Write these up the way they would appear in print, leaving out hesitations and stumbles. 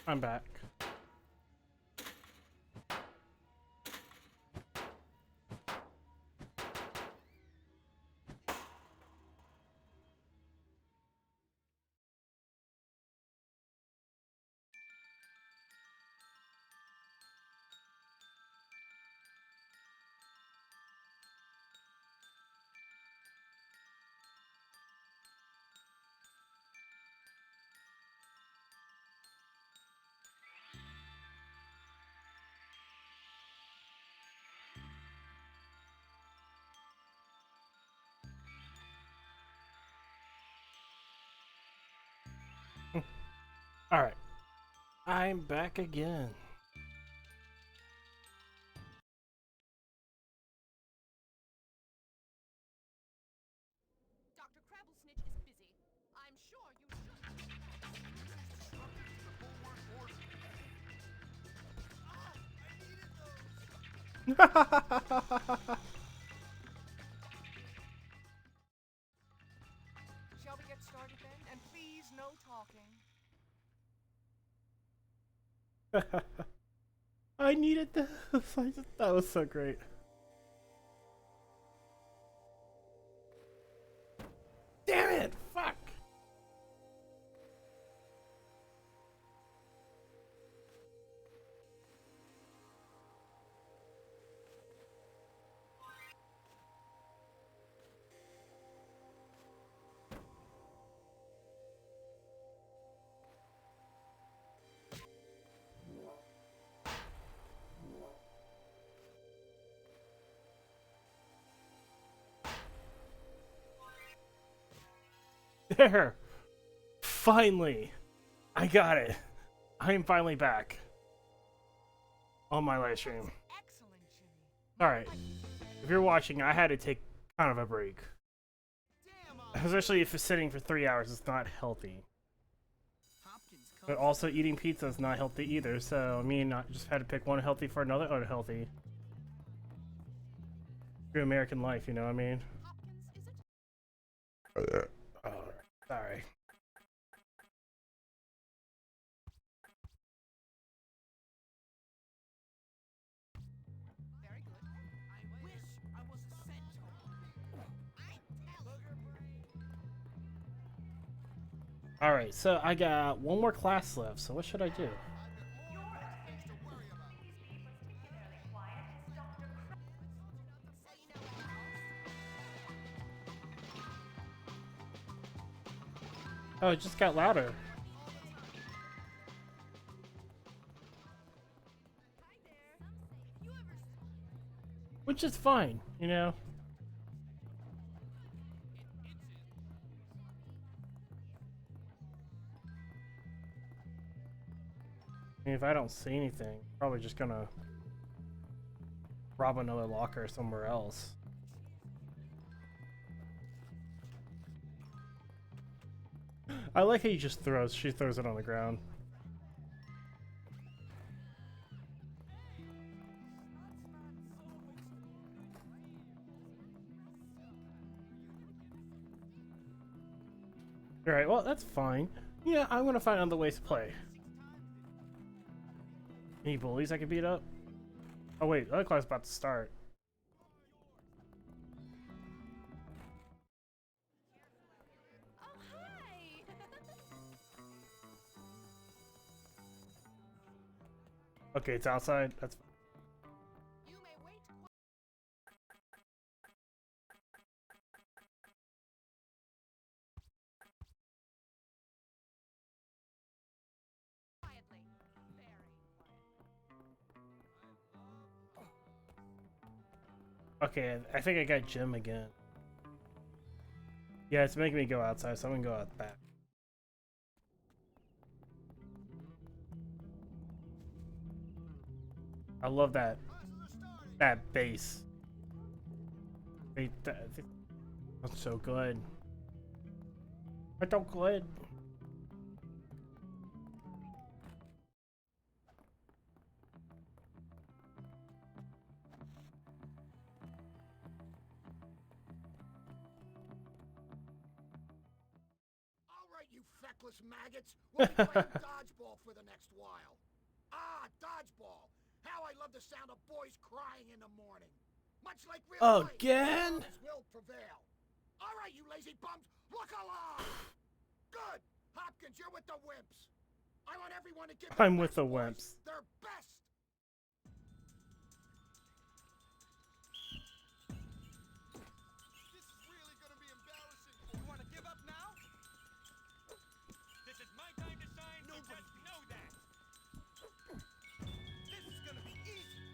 I'm back. Alright. I'm back again. Dr. Crabblesnitch is busy. I'm sure you should. Shall we get started then? And please, no talking. I needed this. That was so great. Damn it! Fuck! There! Finally! I got it! I am finally back. On my live stream. Excellent, Jimmy. Alright. If you're watching, I had to take kind of a break. Especially if it's sitting for 3 hours, it's not healthy. But also eating pizza is not healthy either, so I mean, I just had to pick one healthy for another unhealthy. Your American life, you know what I mean? Hopkins, is it? Oh, sorry. Very good. I wish I was a centaur. Alright, so I got one more class left, so what should I do? Oh, it just got louder. Which is fine, you know? I mean, if I don't see anything, probably just gonna rob another locker somewhere else. I like how she throws it on the ground. Alright, well, that's fine. Yeah, I'm gonna find other ways to play. Any bullies I can beat up? Oh wait, the other class is about to start. Oh, hi! Okay, it's outside. That's You may wait quietly. Very okay. I think I got Jim again. Yeah, it's making me go outside, so I'm gonna go out back. I love that bass. That's so good. It's so good. All right, you feckless maggots. We'll be playing dodgeball for the next while. Ah, dodgeball. How I love the sound of boys crying in the morning. Much like real life, Again? girls will prevail. All right, you lazy bums, look alive. Good. Hopkins, you're with the Wimps. I want everyone to give I'm their with the best boys Wimps. their best. This is really gonna be embarrassing. You wanna give up now? This is my time to shine, so just know that. This is gonna be easy.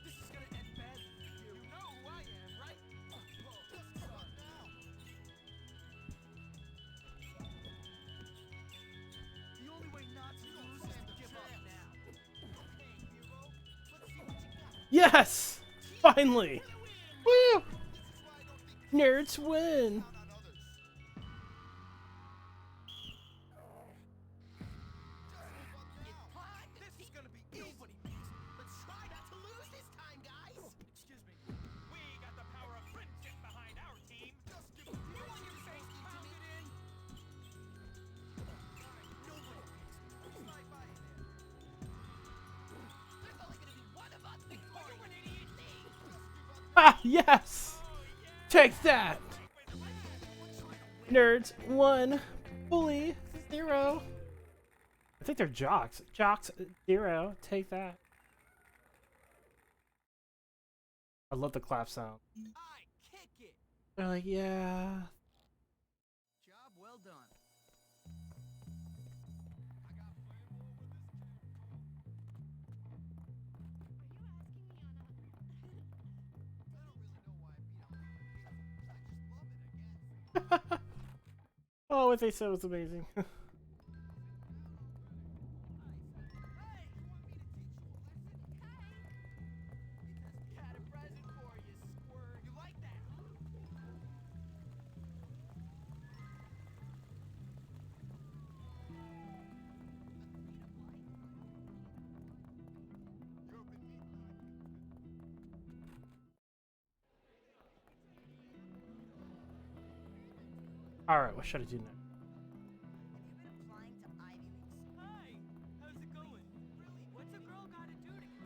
This is gonna end badly for you. You know who I am, right? Just give up now. The only way not to lose is to give up now. Okay, hero. Let's see what you got. Yes! Finally! Woo! This is why I don't think Nerds win! count on others. This is gonna be easy. Let's try not to lose this time, guys. Excuse me. We got the power of friendship behind our team. Just give me you want your face pounded in. Nobody slide by in there. There's only gonna be one of us. Are you an idiot? Ah, yes! Take that! Nerds 1, bully 0. I think they're jocks. Jocks 0. Take that. I love the clap sound. I kick it. They're like, yeah. Job well done. Oh, what they said was amazing. Got a present for you, squirt. You like that? Alright, what should I do next? Have you been applying to Ivy League? Hi. How's it going? Really? What's a girl gotta do to get?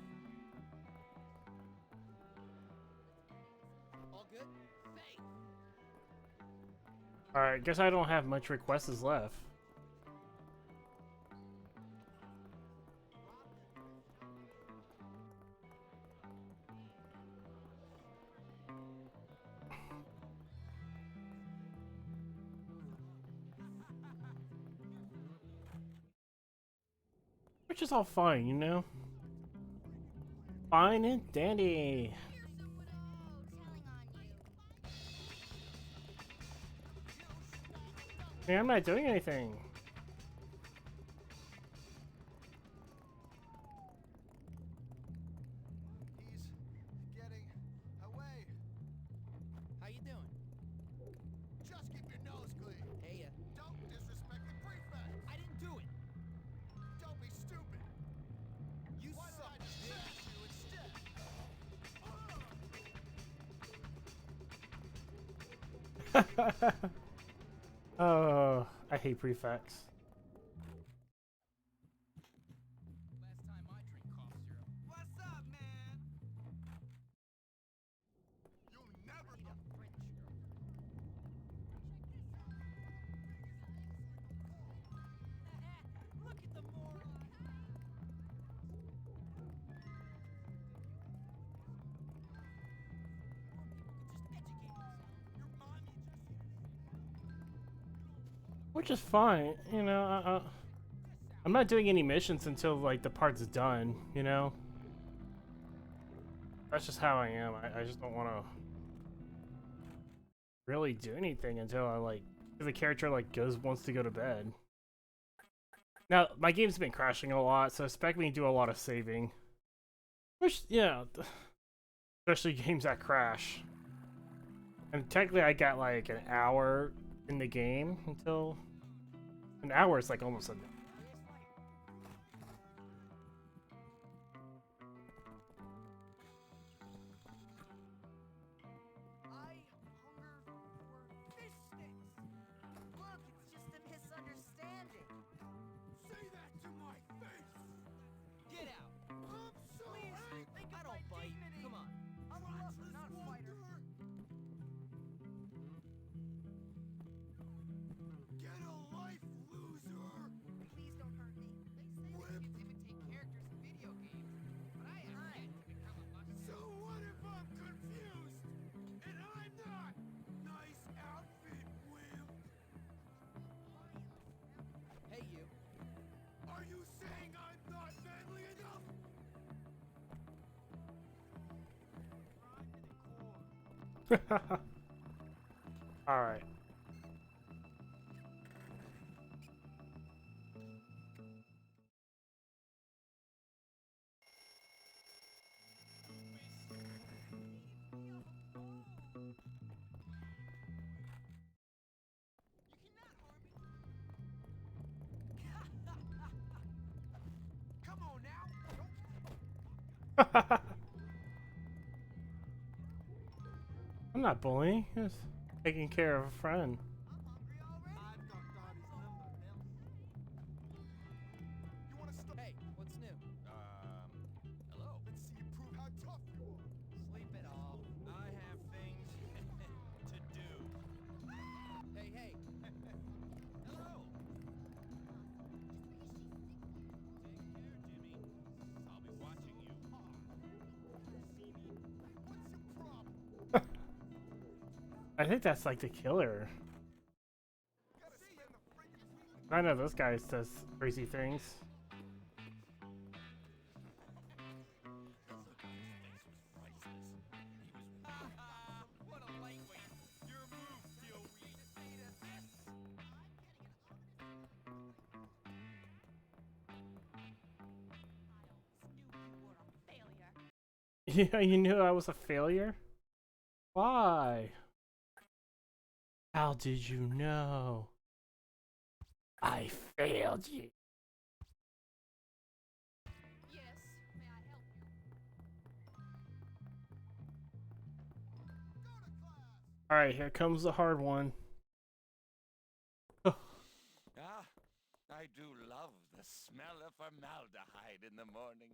All good? Faith. Alright, guess I don't have much requests left. Which is all fine, you know? Fine and dandy. Here's someone telling on you. Hey, I'm not doing anything. He's getting away. How you doing? Just keep your nose clean. Hey, Don't disrespect the prefect. I didn't do it. Don't be stupid. You Why don't suck. I just smash you instead? Oh, I hate prefects. Last time I drink cough syrup. What's up, man? You'll never. Look at the moron. Which is fine, you know. I'm not doing any missions until like the part's done, you know. That's just how I am. I just don't want to really do anything until I like the character like wants to go to bed. Now my game's been crashing a lot, so expect me to do a lot of saving. Which yeah, especially games that crash. And technically, I got like an hour in the game until an hour is like almost a. I hunger Alright. Come on now. I'm not bullying. Just taking care of a friend. I've got Bobby's number, Bill. You want to stop? Hey, what's new? Hello. Let's see you prove how tough you are. Sleep it off. I have things to do. Hey, hey. Hello. Take care, Jimmy. I'll be watching you. What's your problem? I think that's like the killer. Gotta spend the freaking week. I know this guy says crazy things. What a lightweight. Your move, feel weak. Yeah, you knew I was a failure? Why? How did you know? I failed you. Yes, may I help you? Alright, here comes the hard one. Ah, I do love the smell of formaldehyde in the morning.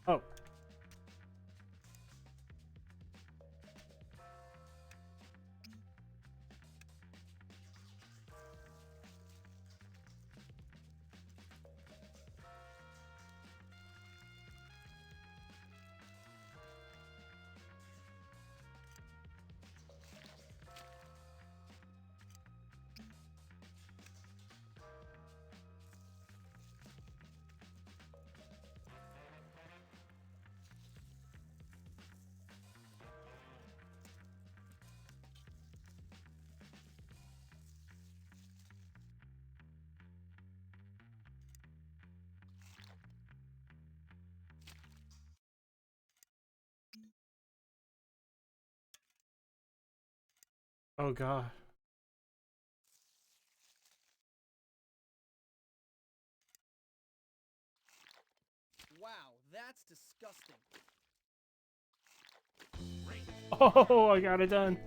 Oh. Oh god. Wow, that's disgusting. Oh, I got it done.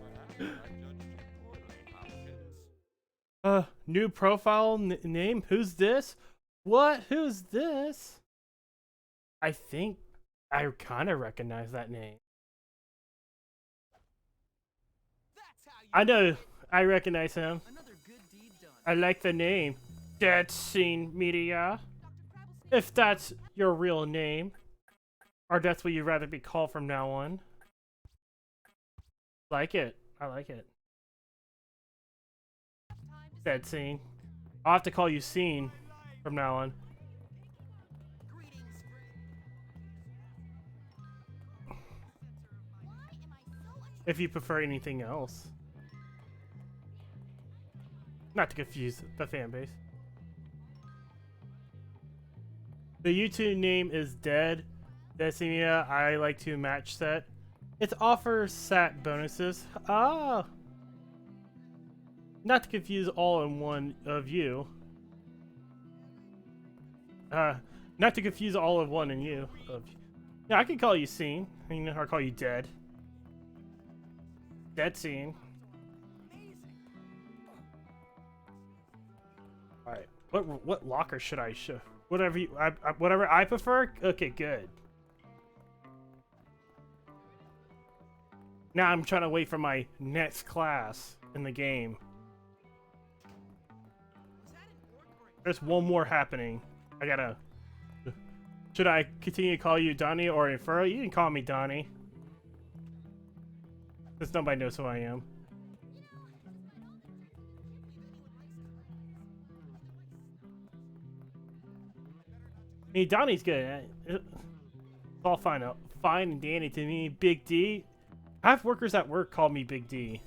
New profile name? Who's this? What? Who's this? I think I kind of recognize that name. That's how you I know. I recognize him. Another good deed done. I like the name. Dead Scene Media. If that's your real name. Or that's what you'd rather be called from now on. Like it. I like it. Dead Scene. I'll have to call you Scene from now on. Greetings. If you prefer anything else. Not to confuse the fan base. The YouTube name is Dead Scene. I like to match set. It offers sat bonuses. Ah! Not to confuse all in one of you. Not to confuse all of one in you. Yeah, I could call you Scene. Or call you Dead. Dead Scene. All right. What locker should I show? Whatever whatever I prefer. Okay, good. Now I'm trying to wait for my next class in the game. There's one more happening. I gotta. Should I continue to call you Donnie or Infero? You can call me Donnie. Since nobody knows who I am. I mean, Donnie's good. It's all fine and dandy to me. Big D. I have workers at work call me Big D.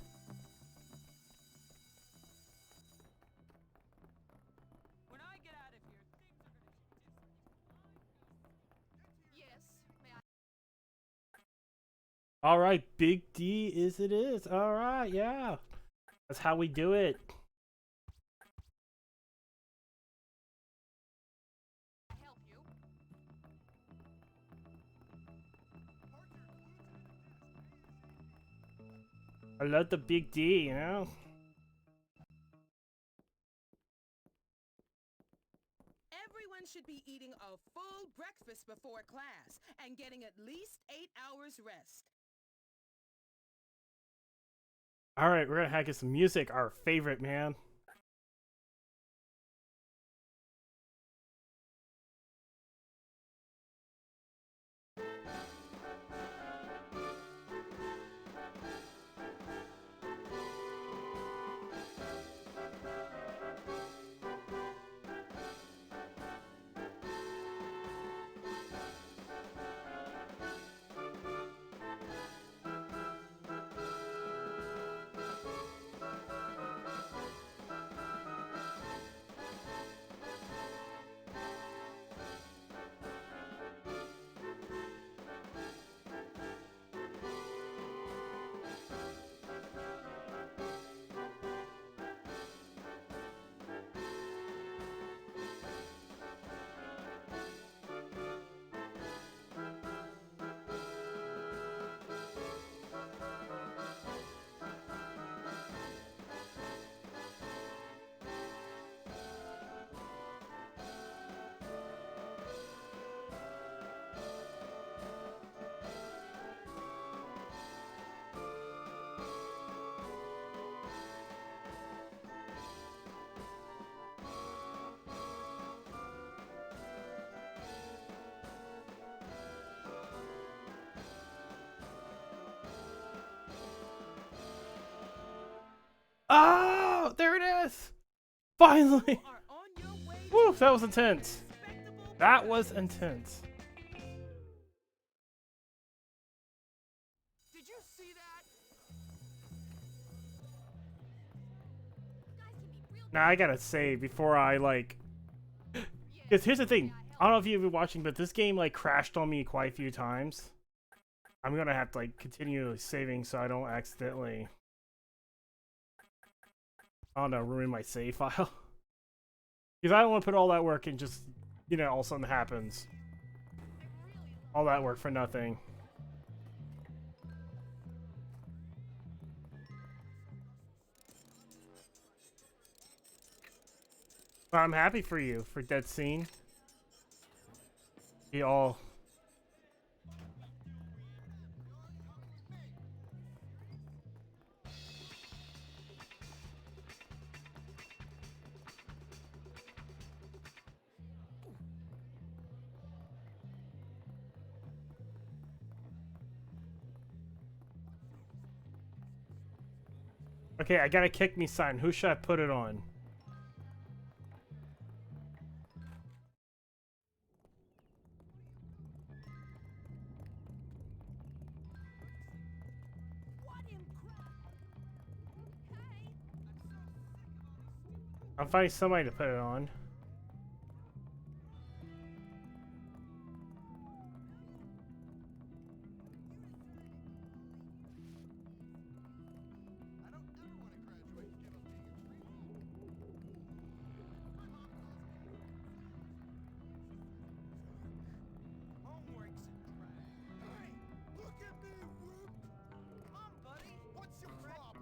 When I get out of here, things are gonna. Yes, may I? All right, Big D is it is. All right, yeah. That's how we do it. Help you? I love the Big D, you know? Everyone should be eating a full breakfast before class and getting at least 8 hours rest. All right, we're gonna hack in some music, our favorite, man. Oh, there it is! Finally! Are on your way to Woo, that was intense. respectable That was intense. Did you see that? Now I gotta save before I like. Because here's the thing. I don't know if you've been watching, but this game like crashed on me quite a few times. I'm gonna have to like continue saving so I don't accidentally, I don't know, ruin my save file. Because I don't want to put all that work and just, you know, all of a sudden happens. All that work for nothing. But I'm happy for you, for Dead Scene. You all. Okay, I got a kick me sign. Who should I put it on? I'm finding somebody to put it on. Homework's a drag. Hey, look at me, Whoop! Come on, buddy. What's your problem?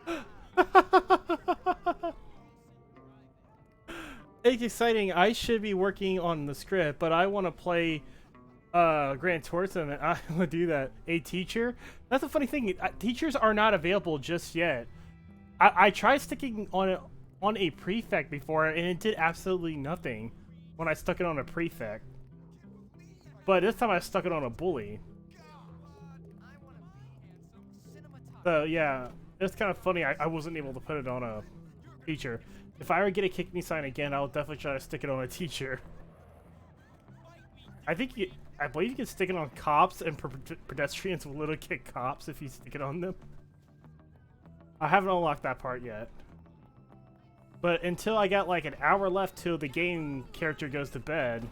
You got it's exciting. I should be working on the script, but I want to play Gran Turismo, and I want to do that. A teacher? That's a funny thing. Teachers are not available just yet. I tried sticking on a prefect before, and it did absolutely nothing when I stuck it on a prefect. But this time I stuck it on a bully. So yeah, it's kind of funny. I wasn't able to put it on a teacher. If I ever get a kick me sign again, I'll definitely try to stick it on a teacher. I believe you can stick it on cops, and pedestrians will literally kick cops if you stick it on them. I haven't unlocked that part yet. But until I got like an hour left till the game character goes to bed,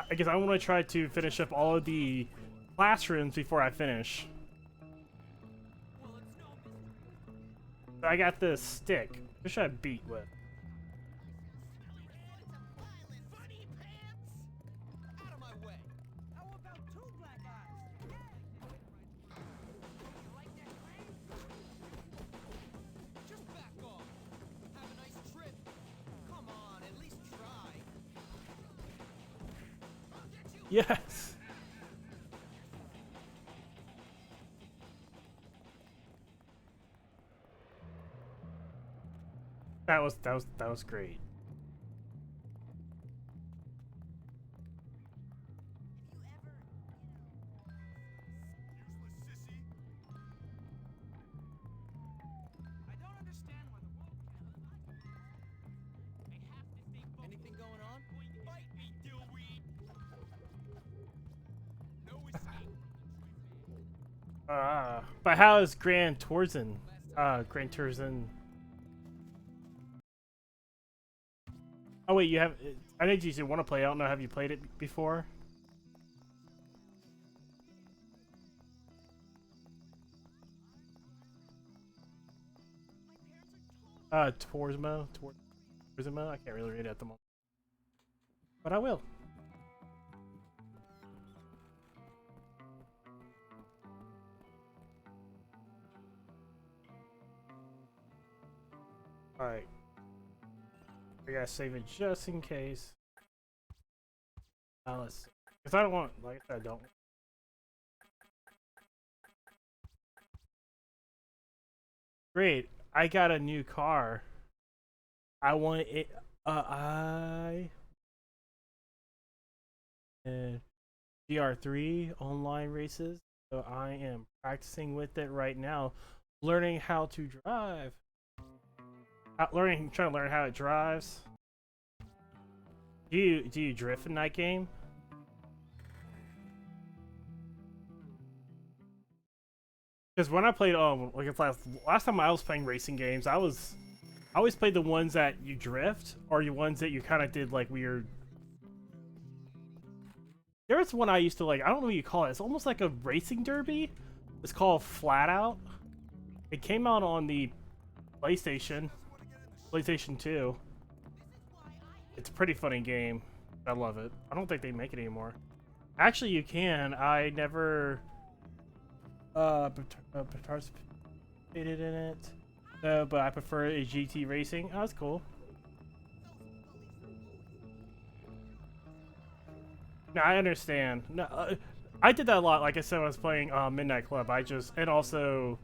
I guess I want to try to finish up all of the classrooms before I finish. So I got this stick. What should I beat with? Out of my way. How about two black eyes? You like that crane? Just back off. Have a nice trip. Come on, at least try. I'll get you. Yes. That was great. I don't understand why the world can't. They have to stay focused. Anything going on? Bite me, dillweed. No escape from the truth. But how is Gran Turismo? Gran Turismo. Oh wait, you have. I know you want to play. I don't know. Have you played it before? Turismo. Turismo. I can't really read it at the moment, but I will. All right. I gotta save it just in case. Let's see. Because I don't want, like I said, I don't. Great. I got a new car. I want it. GR3 online races. So I am practicing with it right now, learning how to drive. Trying to learn how it drives. Do you drift in that game? Because when I played, like it's last time I was playing racing games, I always played the ones that you drift, or the ones that you kind of did like weird. There was one I used to like. I don't know what you call it. It's almost like a racing derby. It's called Flat Out. It came out on the PlayStation 2. It's a pretty funny game. I love it. I don't think they make it anymore. Actually, you can. I never participated in it. No, but I prefer a GT racing. Oh, that's cool. No, I understand. No, I did that a lot. Like I said, when I was playing Midnight Club. And also,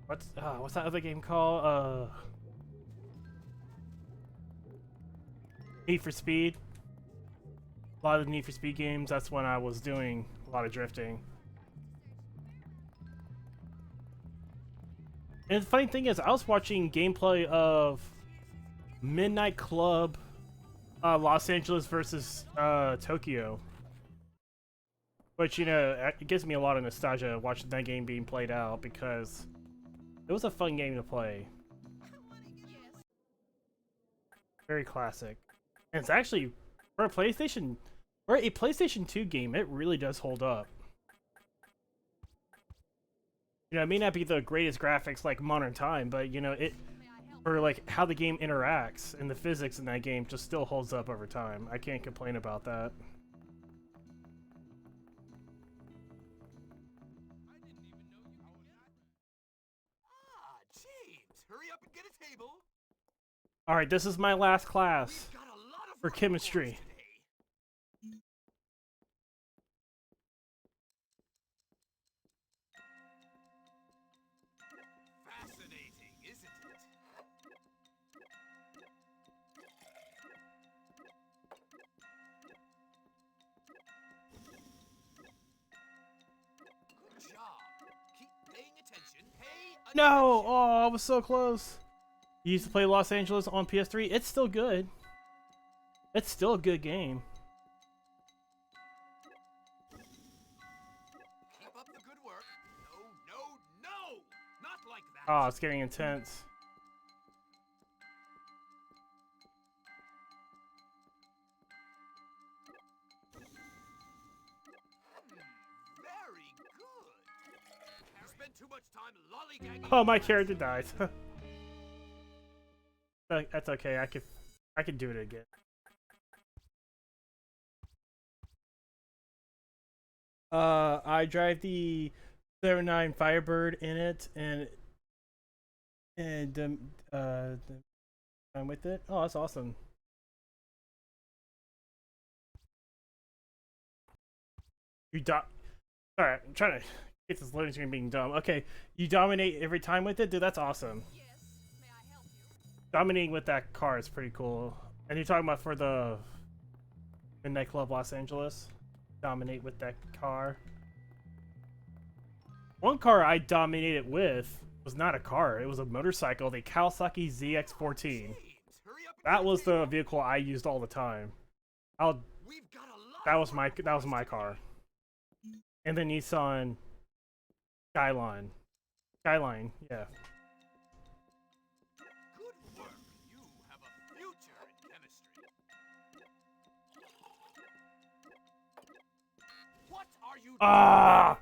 what's that other game called? Need for Speed. A lot of the Need for Speed games. That's when I was doing a lot of drifting. And the funny thing is, I was watching gameplay of Midnight Club, Los Angeles versus Tokyo. Which, you know, it gives me a lot of nostalgia watching that game being played out because it was a fun game to play. Very classic. And it's actually, for a PlayStation 2 game, it really does hold up. You know, it may not be the greatest graphics like Modern Time, but you know, for like how the game interacts and the physics in that game just still holds up over time. I can't complain about that. Ah, James, hurry up and get a table. All right, this is my last class We've got a lot of for work before us chemistry. today. Fascinating, isn't it? Good job. Keep paying attention. Pay attention. No! Oh, I was so close. You used to play Los Angeles on PS3. It's still good. It's still a good game. Keep up the good work. No, no, no! Not like that. Oh, it's getting intense. Very good. You spend too much time lollygagging. Oh, my character died. That's okay. I can do it again. I drive the 09 Firebird in it, and I'm with it. Oh, that's awesome. Alright, I'm trying to get this loading screen being dumb. Okay, you dominate every time with it? Dude, that's awesome. Yes, may I help you? Dominating with that car is pretty cool. And you're talking about for the Midnight Club Los Angeles? Dominate with that car. One car I dominated with was not a car, it was a motorcycle, the Kawasaki ZX-14. James, hurry up and That get was a the table. vehicle I used all the time. We've got a lot That of was my work that before was us my today. car. And the Nissan Skyline. Skyline, yeah. Good work. You have a future in chemistry. What are you Ah!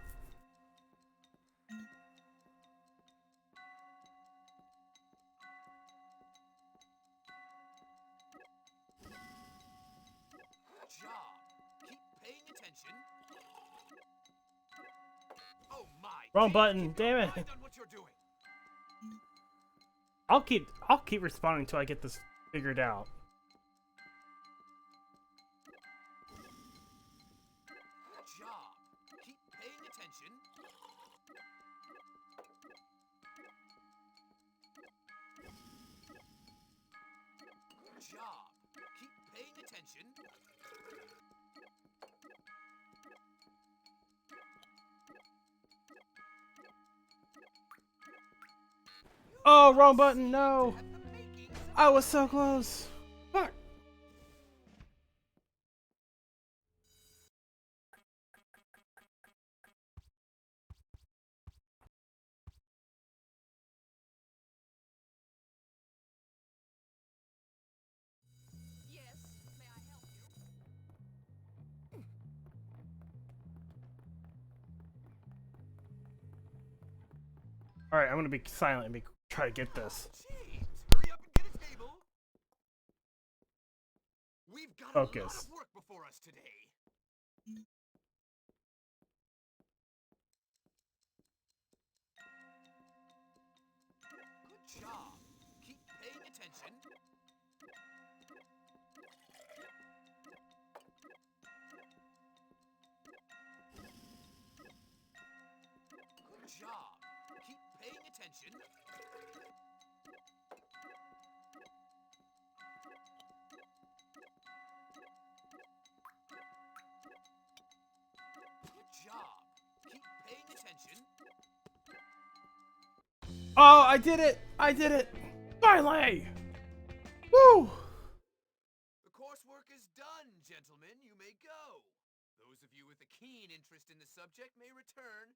Good job. Keep paying attention. Oh my. Wrong Keep button, your damn it. mind on what you're doing. I'll keep responding until I get this figured out. Good job. Keep paying attention. Good job. Keep paying attention. Oh, wrong button, no! Have the makings of I was so close. Fuck. Yes, may I help you? Alright, I'm gonna be silent and try to get this. James, hurry up and get a table. We've got a lot Focus. of work before us today. Good job. Keep paying attention. Good job. Keep paying attention. Good job. Keep paying attention. Oh, I did it! I did it! Finally! Woo! The coursework is done, gentlemen. You may go. Those of you with a keen interest in the subject may return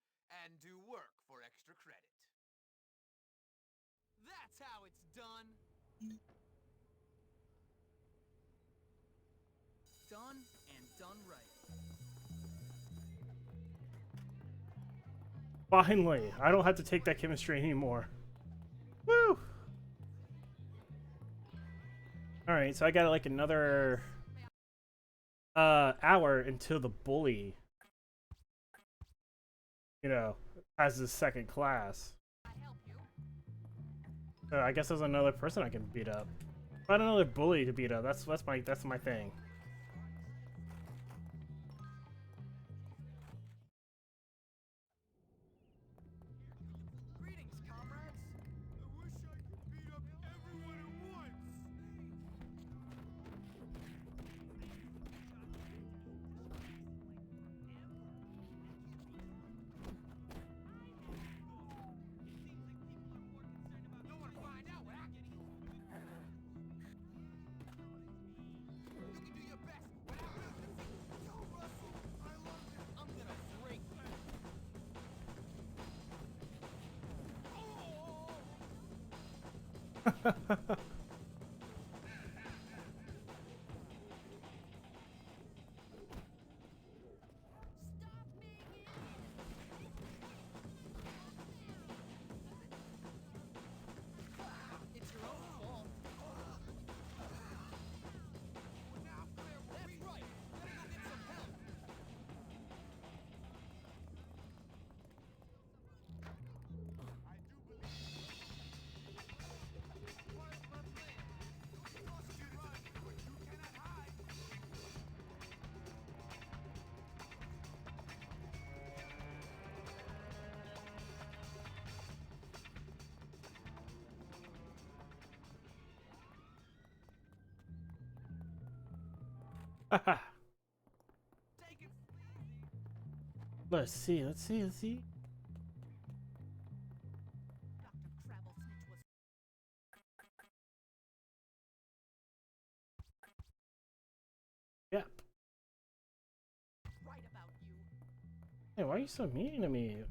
and do work for extra credit. That's how it's done. Done and done right. Finally! I don't have to take that chemistry anymore. Woo! Alright, so I got like another hour until the bully, you know, has his second class. I help you? So I guess there's another person I can beat up. Find another bully to beat up. That's my thing. Greetings, comrades. I wish I could beat up everyone at once. No one find out what I can. You can do your best without me. Yo, Russell, I loved it. I'm gonna break. It's your own fault. Now, Claire, that's right. Better go get some help. Haha. Take it. Let's see. Dr. Travel Snitch was Yep. right about you. Hey, why are you so mean to me?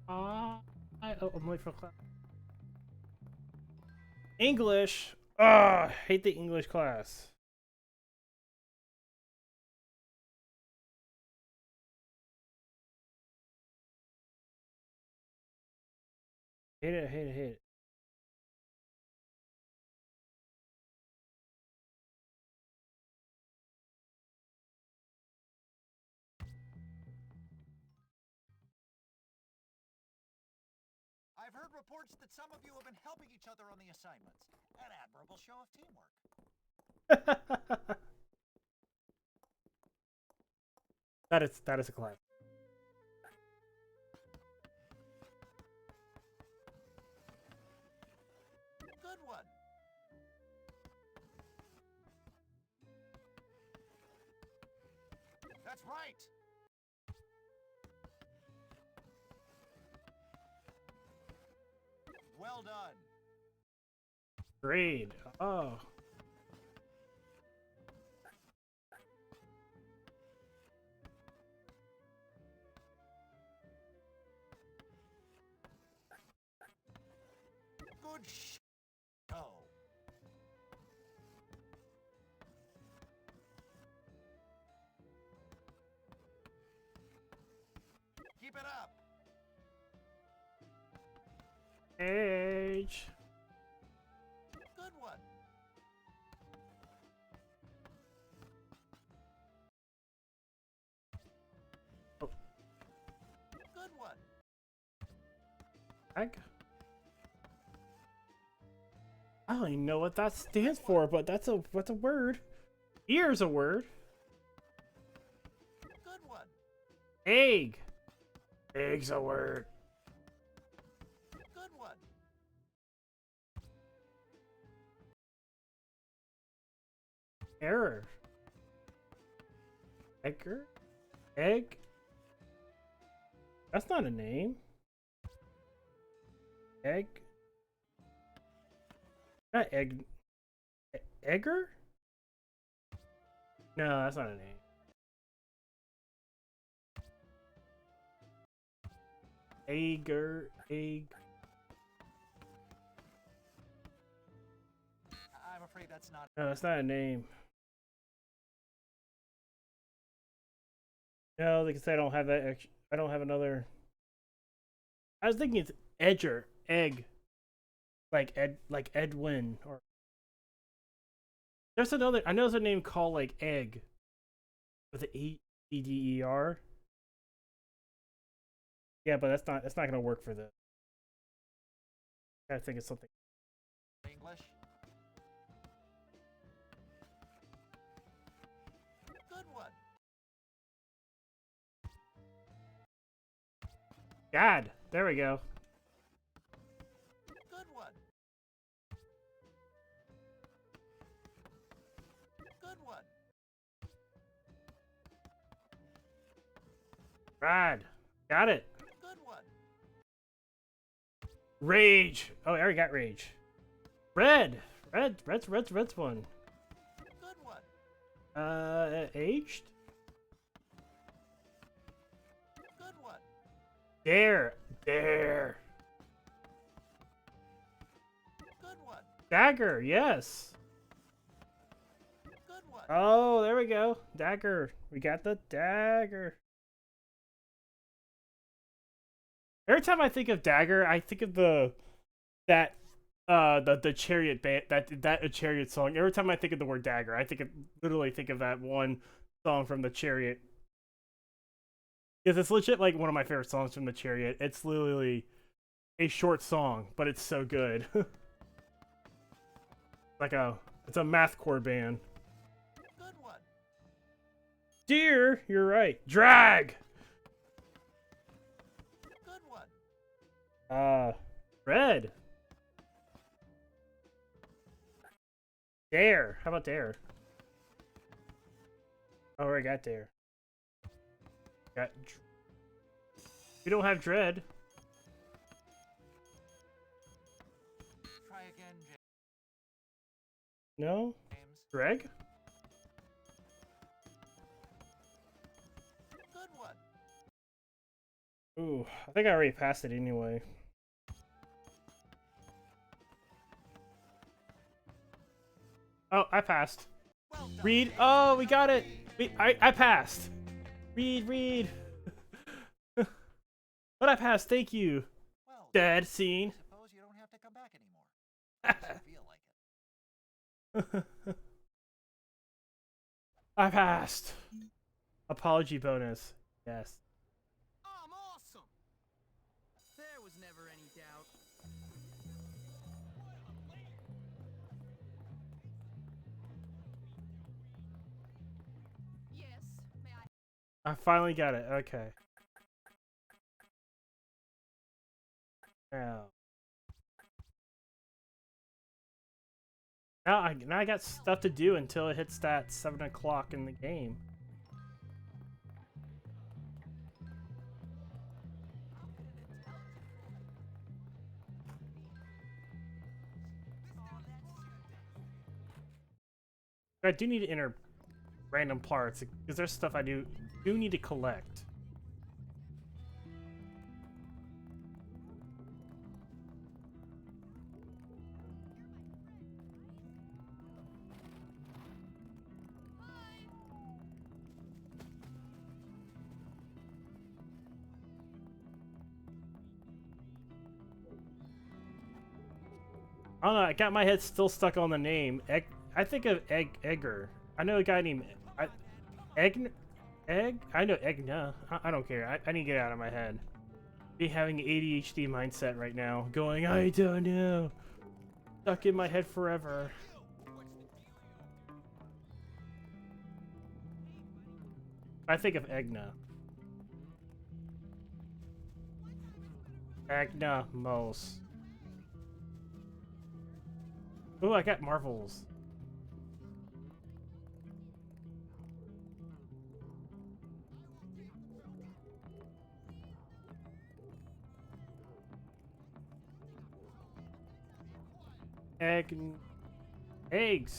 I'm late for class. English. Ah, hate the English class. Hate it. Hate it. Hate it. I've heard reports that some of you have been helping each other on the assignments. An admirable show of teamwork. That is a class. Good one. That's right. Well done. Grade. Oh. Good Oh. Keep it up. Age. Good one. Oh. Good one. Egg. I don't even know what that stands for, but what's a word. Ear's a word. Good one. Egg. Egg's a word. Good one. Error. Egger? Egg? That's not a name. Egg? Not egg. Egger? No, that's not a name. Egger. Egg. I'm afraid that's not. No, that's not a name. No, because I don't have that. I don't have another. I was thinking it's Edger, egg, like Edwin, or there's another. I know there's a name called like Egg, with an E-D-D-E-R. Yeah, but that's not gonna work for this. I think it's something. English. God, there we go. Good one. Good one. Rad. Got it. Good one. Rage. Oh, I already got rage. Red. Red's one. Good one. Aged? Good one. Dare. Good one. Dagger, yes. Good one. Oh, there we go. Dagger. We got the dagger. Every time I think of dagger, I think of the chariot band, that a chariot song. Every time I think of the word dagger, literally think of that one song from the chariot. Because it's legit like one of my favorite songs from the chariot. It's literally a short song, but it's so good. It's a mathcore band. Good one. Deer, you're right. Drag. Good one. Red. Dare. How about dare? Oh, I got dare. We don't have dread. Try again, James. No? Greg? Good one. Ooh, I think I already passed it anyway. Oh, I passed. Well done, Read. James. Oh, we got it. I passed. Read. But I passed. Thank you. Well, Dead scene. suppose you don't have to come back anymore. Unless you feel like it. I passed. Apology bonus. Yes. I'm awesome. There was never any doubt. Yes, may I? I finally got it. Okay. Now. Now I got stuff to do until it hits that 7 o'clock in the game. I do need to enter random parts because there's stuff I do need to collect. I don't know. I got my head still stuck on the name. I think of Egger. I know a guy named Egg. I know Egna. I don't care. I need to get it out of my head. Be having ADHD mindset right now. Going, I don't know. Stuck in my head forever. I think of Egna. Egna Mos. Oh, I got Marvels. Eggs. I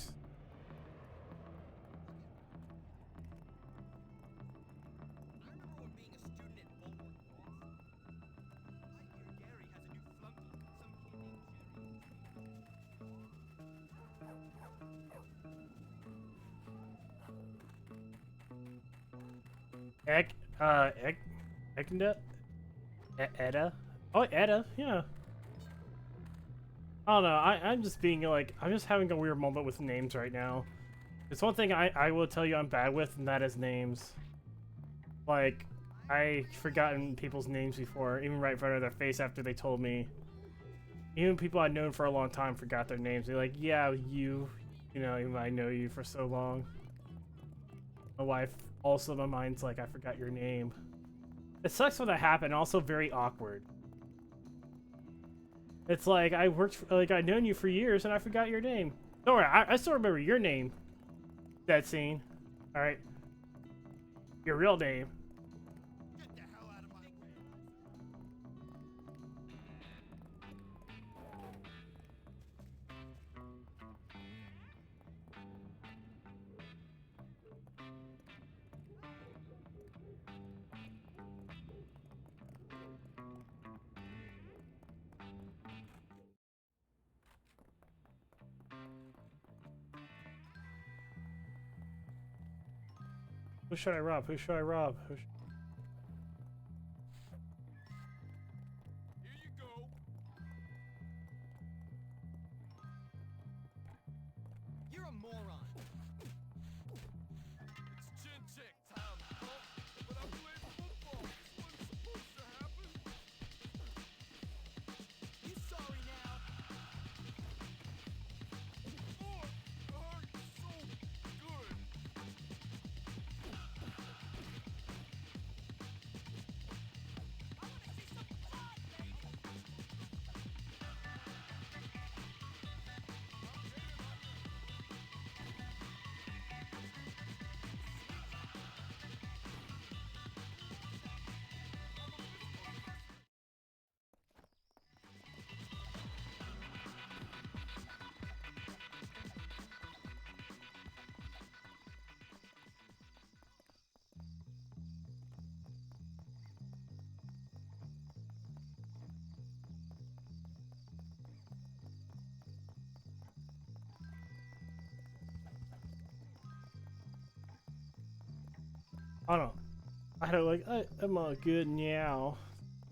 remember when being a student at Bulwark was. I hear Gary has a new flunky, some kid named Egna? Edda? Oh, Edda, yeah. I don't know, I'm just being like, I'm just having a weird moment with names right now. It's one thing I will tell you I'm bad with, and that is names. Like, I've forgotten people's names before, even right in front of their face after they told me. Even people I've known for a long time forgot their names. They're like, yeah, you know, even I know you for so long. My wife, also my mind's like, I forgot your name. It sucks when that happened. Also, very awkward. It's like I worked, like I've known you for years, and I forgot your name. Don't worry, I still remember your name. That scene. All right. Your real name. Get the hell out of my way. Who should I rob? Who should I rob? Here you go. You're a moron. It's chin check time, punk. But I played football. This wasn't supposed to happen. You sorry now? Oh, it hurts so good. I wanna see some blood, baby. I don't know. I don't like. I'm a good meow.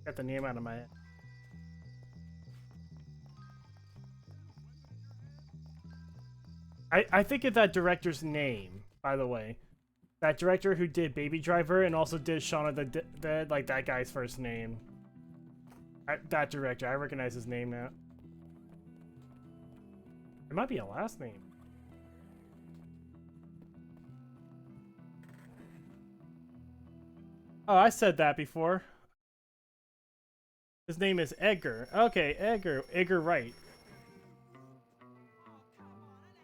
Got the name out of my head. I think of that director's name, by the way. That director who did Baby Driver and also did Shaun of the Dead, like that guy's first name. That director, I recognize his name now. It might be a last name. Oh, I said that before. His name is Edgar. Okay, Edgar. Edgar Wright.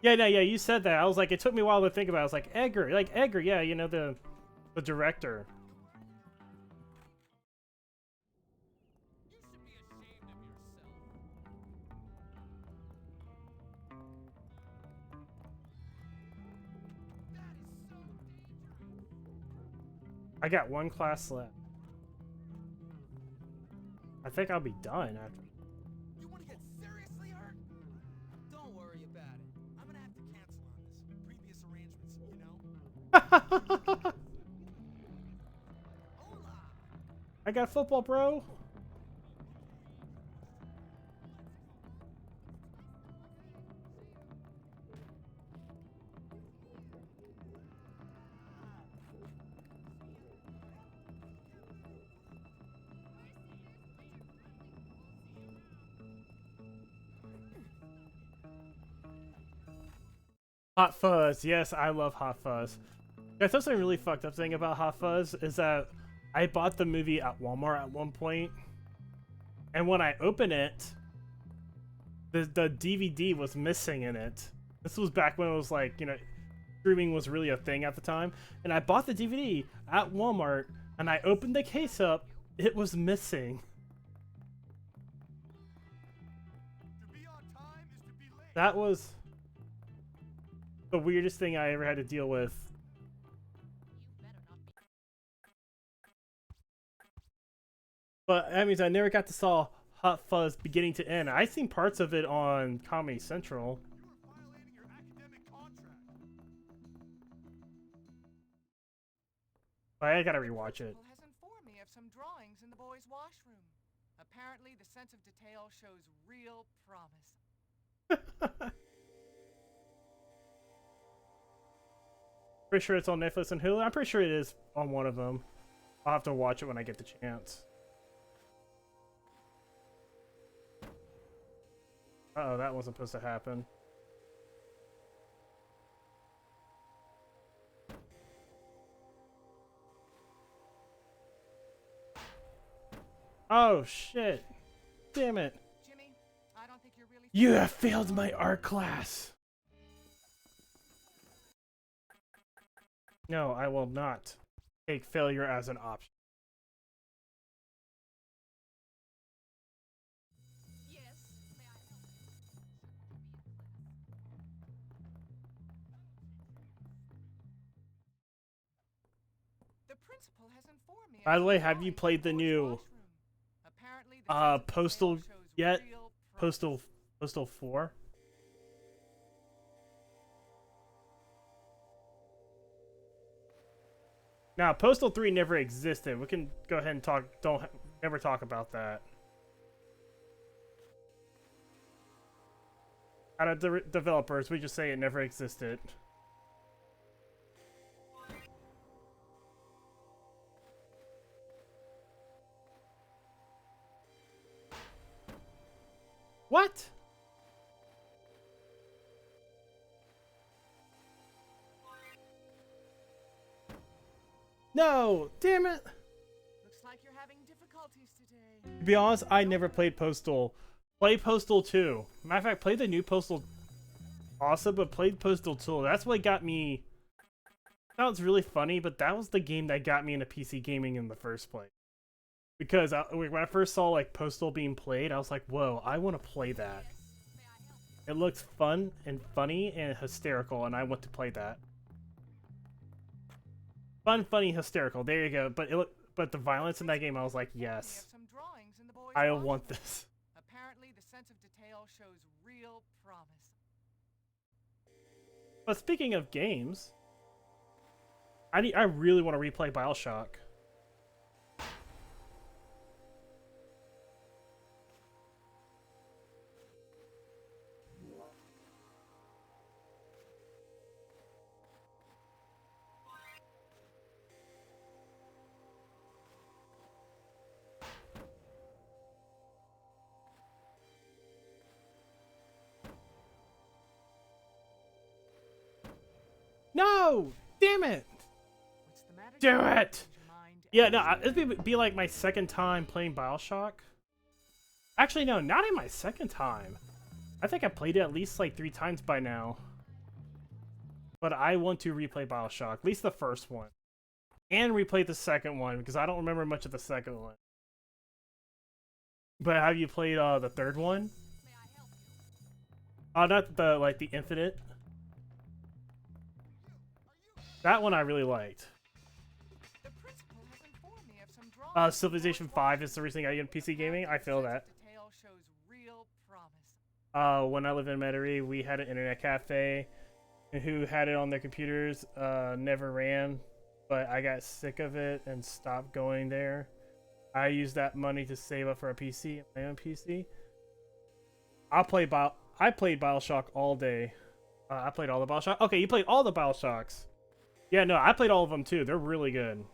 Yeah, no, yeah, you said that. I was like, it took me a while to think about it. I was like, Edgar, yeah, you know, the director. You should be ashamed of yourself. That is so dangerous. I got one class left. I think I'll be done after. You want to get seriously hurt? Don't worry about it. I'm gonna have to cancel on this. Previous arrangements, you know? Hola! I got football, bro. Hot Fuzz. Yes, I love Hot Fuzz. That's something really fucked up thing about Hot Fuzz is that I bought the movie at Walmart at one point, and when I open it, the DVD was missing in it. This was back when it was like, you know, streaming was really a thing at the time. And I bought the DVD at Walmart, and I opened the case up. It was missing. To be on time is to be late. That was the weirdest thing I ever had to deal with. But that means I never got to saw Hot Fuzz beginning to end. I seen parts of it on Comedy Central. You are violating your academic contract. But I gotta rewatch it. Principal has informed me of some drawings in the boys' washroom. Apparently, the sense of detail shows real promise. Pretty sure it's on Netflix and Hulu. I'm pretty sure it is on one of them. I'll have to watch it when I get the chance. Uh-oh, that wasn't supposed to happen. Oh shit. Damn it. Jimmy, I don't think you're really. You have failed my art class. No, I will not take failure as an option. Yes, may I help The principal has informed me. By of the way, some have you drawings played in the boys' new, washroom. Apparently, the sense of Postal detail shows yet? real promise. Postal 4? Now, Postal 3 never existed. We can go ahead and never talk about that. Out of the developers, we just say it never existed. What? No! Damn it! Looks like you're having difficulties today. To be honest, I never played Postal. Play Postal 2. Matter of fact, play the new Postal also, but played Postal 2. That's what got me... Sounds really funny, but that was the game that got me into PC gaming in the first place. Because when I first saw like Postal being played, I was like, whoa, I want to play that. It looked fun and funny and hysterical, and I want to play that. Fun, funny, hysterical. There you go. But the violence in that game, I was like, yes, Some drawings in the boys' I washroom. want this. Apparently, the sense of detail shows real promise. But speaking of games, I really want to replay BioShock. No! Damn it! What's the matter? Do Jimmy? it! Did your mind Yeah, no, ever it'd be like my second time playing BioShock. Actually, no, not in my second time. I think I played it at least like 3 times by now. But I want to replay BioShock, at least the first one. And replay the second one, because I don't remember much of the second one. But have you played the third one? May I help you? Not the, like, the Infinite. That one I really liked. The principal has informed me of some drawings Civilization 5 is the reason I get PC gaming. I feel that. Detail shows real promise. When I lived in Metairie, we had an internet cafe, and who had it on their computers never ran, but I got sick of it and stopped going there. I used that money to save up for a PC, my own PC. I played BioShock all day. I played all the BioShock. Okay, you played all the BioShocks. Yeah, no, I played all of them too. They're really good.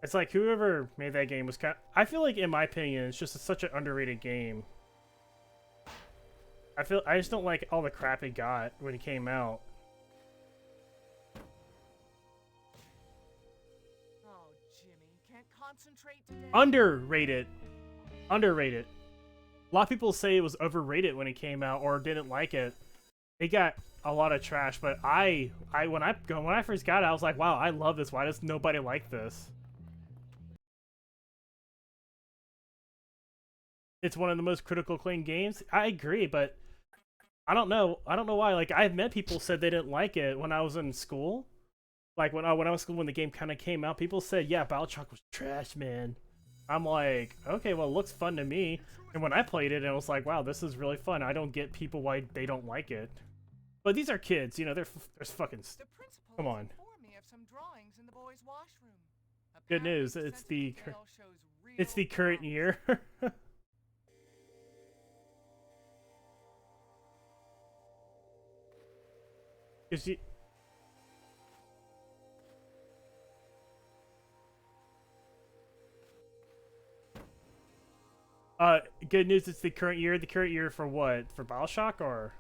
It's like whoever made that game was kind of, I feel like, in my opinion, it's just such an underrated game. I just don't like all the crap it got when it came out. Oh, Jimmy, can't concentrate today. Underrated. Underrated. A lot of people say it was overrated when it came out or didn't like it. It got a lot of trash, but when I first got it, I was like, wow, I love this. Why does nobody like this? It's one of the most critical acclaimed games. I agree, but I don't know. I don't know why. Like, I've met people said they didn't like it when I was in school. Like when I was in school, when the game kind of came out, people said, yeah, BioShock was trash, man. I'm like, okay, well, it looks fun to me. And when I played it, it was like, wow, this is really fun. I don't get people why they don't like it. But these are kids, you know, they're fucking... The principal Come has on. informed me of some drawings in the boys' washroom. Good Apparently, news, the it's sense of the detail shows It's the real current promise. year. Is you... Good news, it's the current year. The current year for what? For BioShock, or?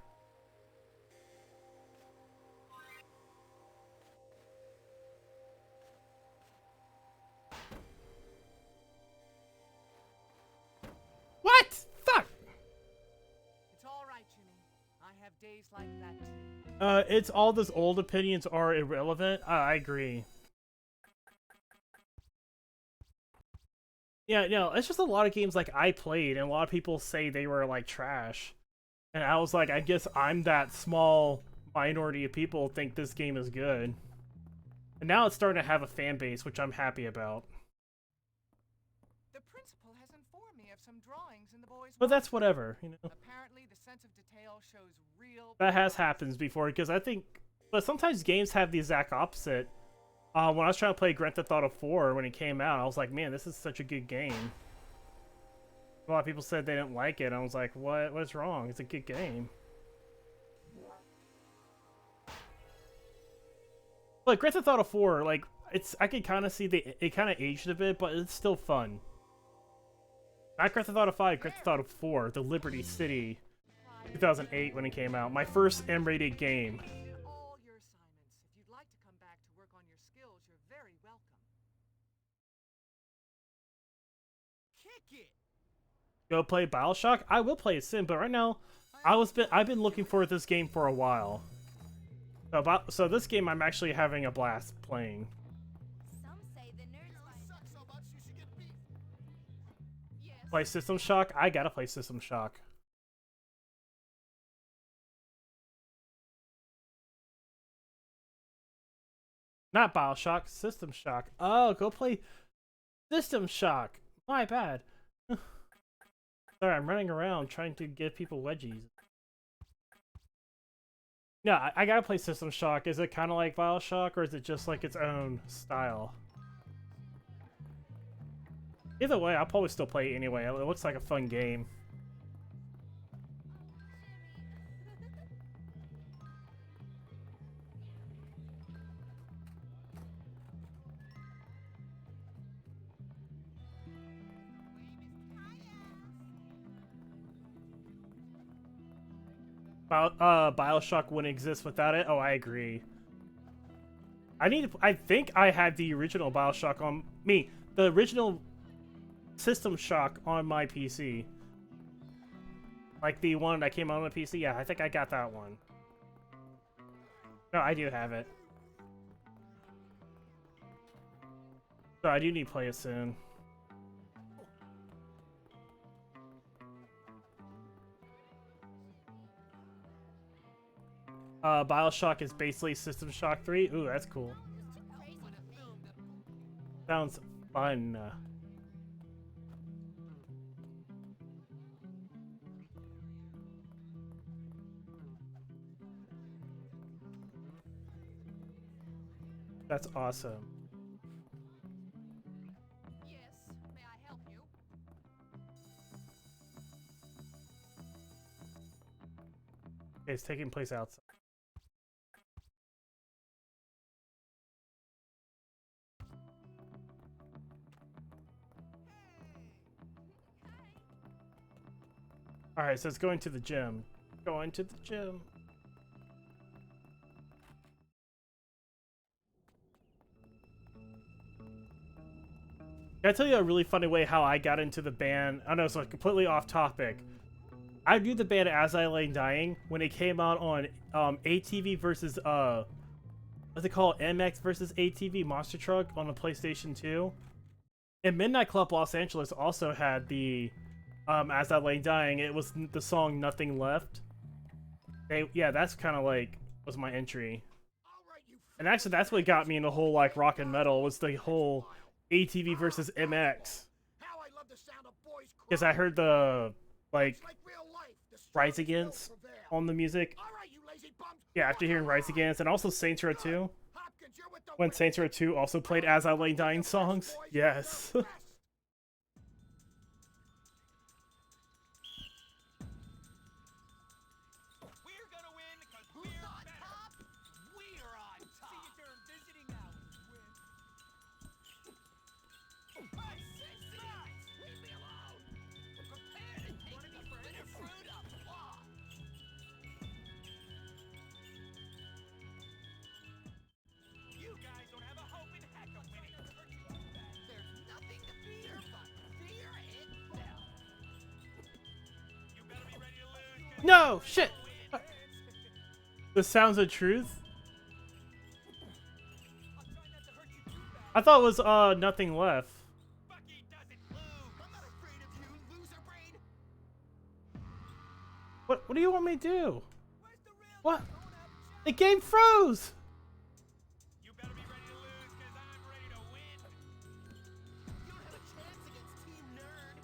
have days like that too. It's all those old opinions are irrelevant. I agree. Yeah, no, it's just a lot of games like I played, and a lot of people say they were like trash. And I was like, I guess I'm that small minority of people who think this game is good. And now it's starting to have a fan base, which I'm happy about. The principal has informed me of some drawings in the boys' But that's washroom. whatever, you know. Apparently, the sense of detail shows real. That has pride. happened before, because I think... But sometimes games have the exact opposite. When I was trying to play Grand Theft Auto 4 when it came out, I was like, man, this is such a good game. A lot of people said they didn't like it. I was like, what's wrong? It's a good game. Like Grand Theft Auto 4, like I can kind of see it kind of aged a bit, but it's still fun. Not Grand Theft Auto 5, Grand Theft Auto 4, the Liberty City, 2008 when it came out. My first M-rated game. All your assignments. If you'd like to come back to work on your skills, you're very welcome. Kick it! Go play BioShock? I will play it soon, but right now, I've been looking for this game for a while. So this game I'm actually having a blast playing. Some say the nerds You suck so much you should get beat. Yes. Play System Shock? I gotta play System Shock. Not BioShock, System Shock. Oh, go play System Shock. My bad. Sorry, I'm running around trying to give people wedgies. No, I gotta play System Shock. Is it kind of like BioShock, or is it just like its own style? Either way, I'll probably still play it anyway. It looks like a fun game. BioShock wouldn't exist without it. Oh, I agree. I think I had the original BioShock on me. The original System Shock on my PC. Like the one that came out on the PC. Yeah, I think I got that one. No, I do have it. So I do need to play it soon. BioShock is basically System Shock 3. Ooh, that's cool. Sounds fun. That's awesome. Yes. May I help you? Okay, it's taking place outside. Alright, so it's going to the gym. Going to the gym. Can I tell you a really funny way how I got into the band? I know it's like completely off topic. I knew the band As I Lay Dying when it came out on ATV versus what's it called? MX versus ATV Monster Truck on the PlayStation 2. And Midnight Club Los Angeles also had the As I Lay Dying. It was the song Nothing Left. Yeah, that's kind of like was my entry. All right, you And actually that's what got me in the whole like rock and metal was the whole ATV versus MX. How I love the sound of boys Because I heard the like like real life. The Rise strongest will Against prevail. on the music. All right, you lazy bums. Yeah, after hearing Rise Against and also Saints Row 2. Hopkins, you're with the When winners. Saints Row 2 also played As I Lay Dying songs. Yes. You're the best. We're gonna win because we're better. We're on top. See you during visiting hours, Win. Hey, guys, leave me alone. Prepare to take the bitter fruit of law. You guys don't have a hope in heck of winning. There's nothing to fear but fear itself. You better be ready to lose. 'cause No, shit. win. The Sounds of Truth? I thought it was Nothing Left. Bucky doesn't move. I'm not afraid of you, loser brain. What do you want me to do? Where's the real What? grown-up Jack? The game froze! You better be ready to lose, cause I'm ready to win. You don't have a chance against Team Nerd.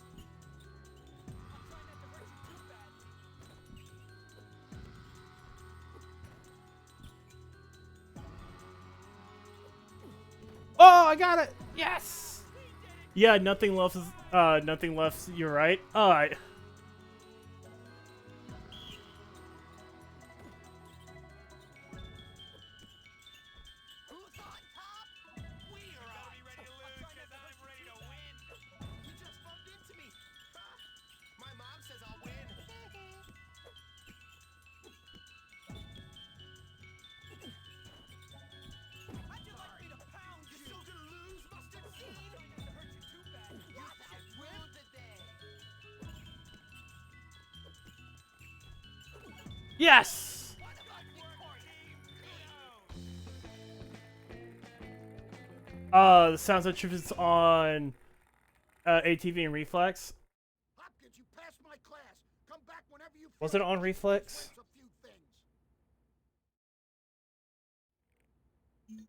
I'll try not to hurt you too badly. Oh, I got it! Yes! Yeah, Nothing Left is Nothing Left, you're right. Alright. Who's on top? We're on. You better be ready to lose, cause I'm ready to win. You just bumped into me. Huh? My mom says I'll win. How'd you like me to pound you? You're still gonna lose, Mustard Seed? I'm not to hurt you too bad. Yes, I will today. Yes! What about Team Nerd? The Sounds of Truth is on ATV and Reflex. Hopkins, you passed my class. Come back whenever you Was feel it on like Reflex? a few things.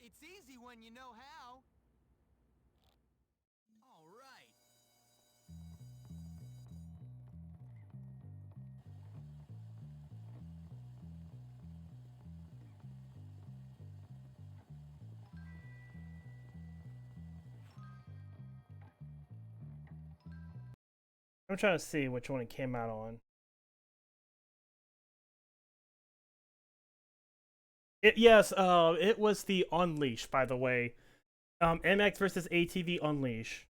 It's easy when you know how. All right. I'm trying to see which one it came out on. Yes, it was the Unleash, by the way. MX versus ATV Unleash.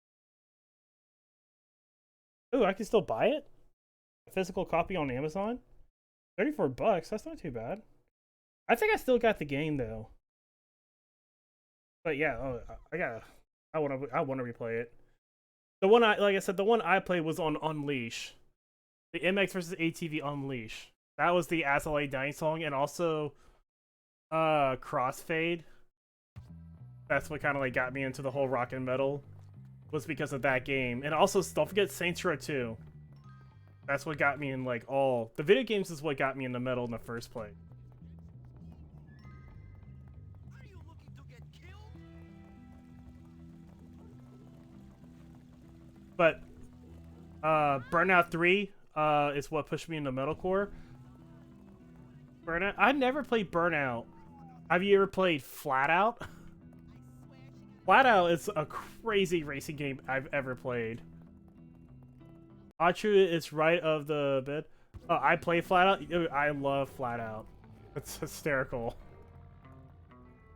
Ooh, I can still buy it? A physical copy on Amazon? $34, that's not too bad. I think I still got the game though. But yeah, I wanna replay it. The one like I said, the one I played was on Unleash. The MX versus ATV Unleash. That was the As I Lay Dying song, and also Crossfade. That's what kind of like got me into the whole rock and metal, was because of that game. And also, don't forget Saints Row 2. That's what got me in like all the video games, is what got me into metal in the first place. Are you looking to get killed? But Burnout 3 is what pushed me into metalcore. Burnout. I never played Burnout. Have you ever played Flat Out? Flat Out is a crazy racing game I've ever played. Atru is right of the bed. I play Flat Out. I love Flat Out. It's hysterical.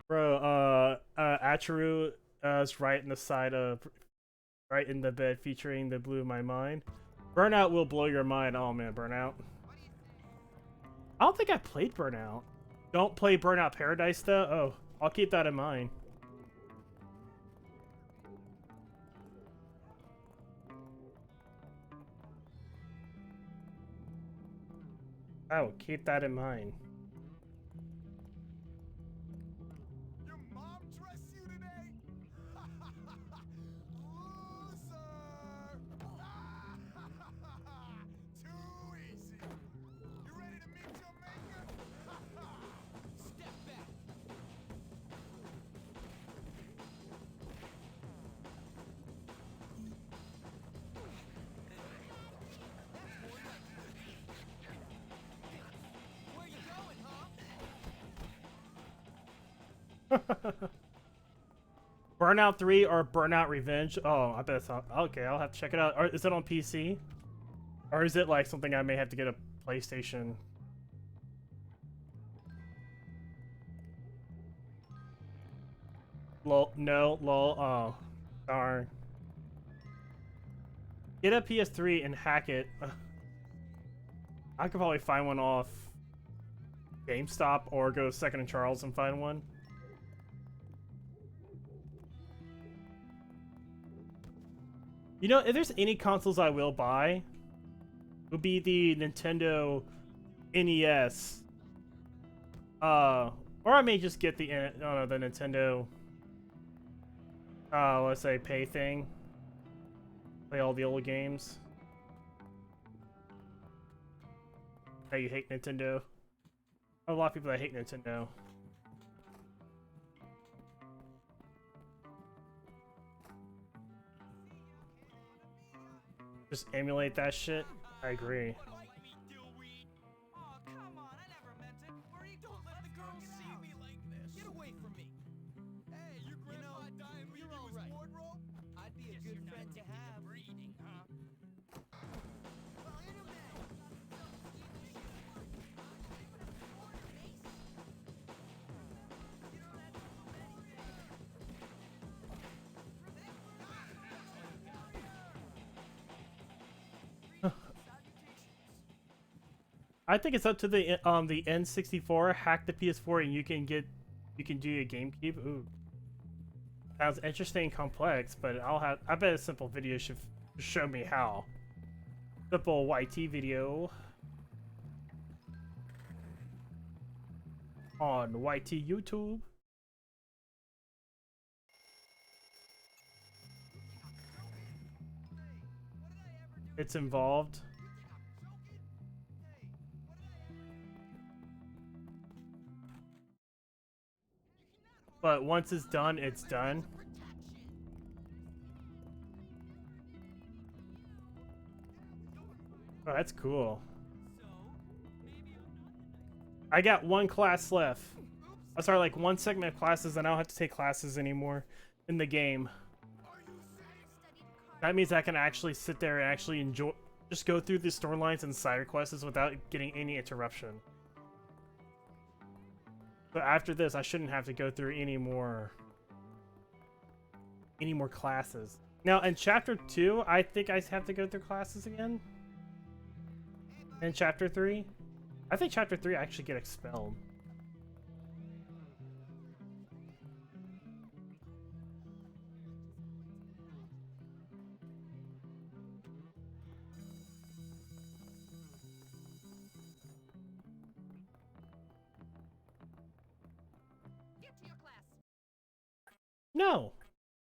Bro, Atru is right in the side of, right in the bed, featuring the Blew My Mind. Burnout will blow your mind. Oh man, Burnout. I don't think I played Burnout. Don't play Burnout Paradise though? Oh, I'll keep that in mind. I will keep that in mind. Your mom dressed you today? Loser! Too easy. You ready to meet your maker? Step back. Where you going, huh? Burnout 3 or Burnout Revenge? Oh, I bet it's on. Okay, I'll have to check it out. Or is it on PC? Or is it like something I may have to get a PlayStation? Lol, no, lol, oh, darn. Get a PS3 and hack it. I could probably find one off GameStop or go to Second and Charles and find one. You know, if there's any consoles I will buy, it would be the Nintendo NES. Or I may just get the the Nintendo let's say pay thing. Play all the old games. How you hate Nintendo? A lot of people that hate Nintendo. Just emulate that shit. I agree. Like me, dillweed. Oh, come on, I never meant it. Marie, don't let the girls see me like this. Get away from me. Hey, your grandpa died and you're all right. Wardrobe? I'd be a good friend to have. Breeding, huh? I think it's up to the N64. Hack the PS4 and you can do a GameCube. Ooh, sounds interesting and complex, but I bet a simple video should show me how. Simple YT video on YT YouTube. It's involved. But once it's done, it's done. Oh, that's cool. I got one class left. I started like one segment of classes and I don't have to take classes anymore in the game. That means I can actually sit there and actually enjoy, just go through the storylines and side quests without getting any interruption. But after this, I shouldn't have to go through any more classes. Now, in Chapter 2, I think I have to go through classes again. In Chapter 3? I think Chapter 3 I actually get expelled. No!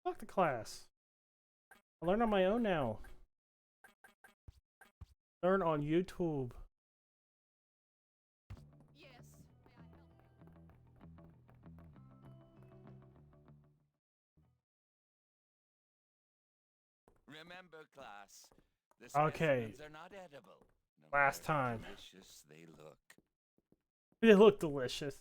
Fuck the class. I learn on my own now. Learn on YouTube. Remember, class, the Okay. specimens are not edible. No Last matter how time. delicious they look. They look delicious.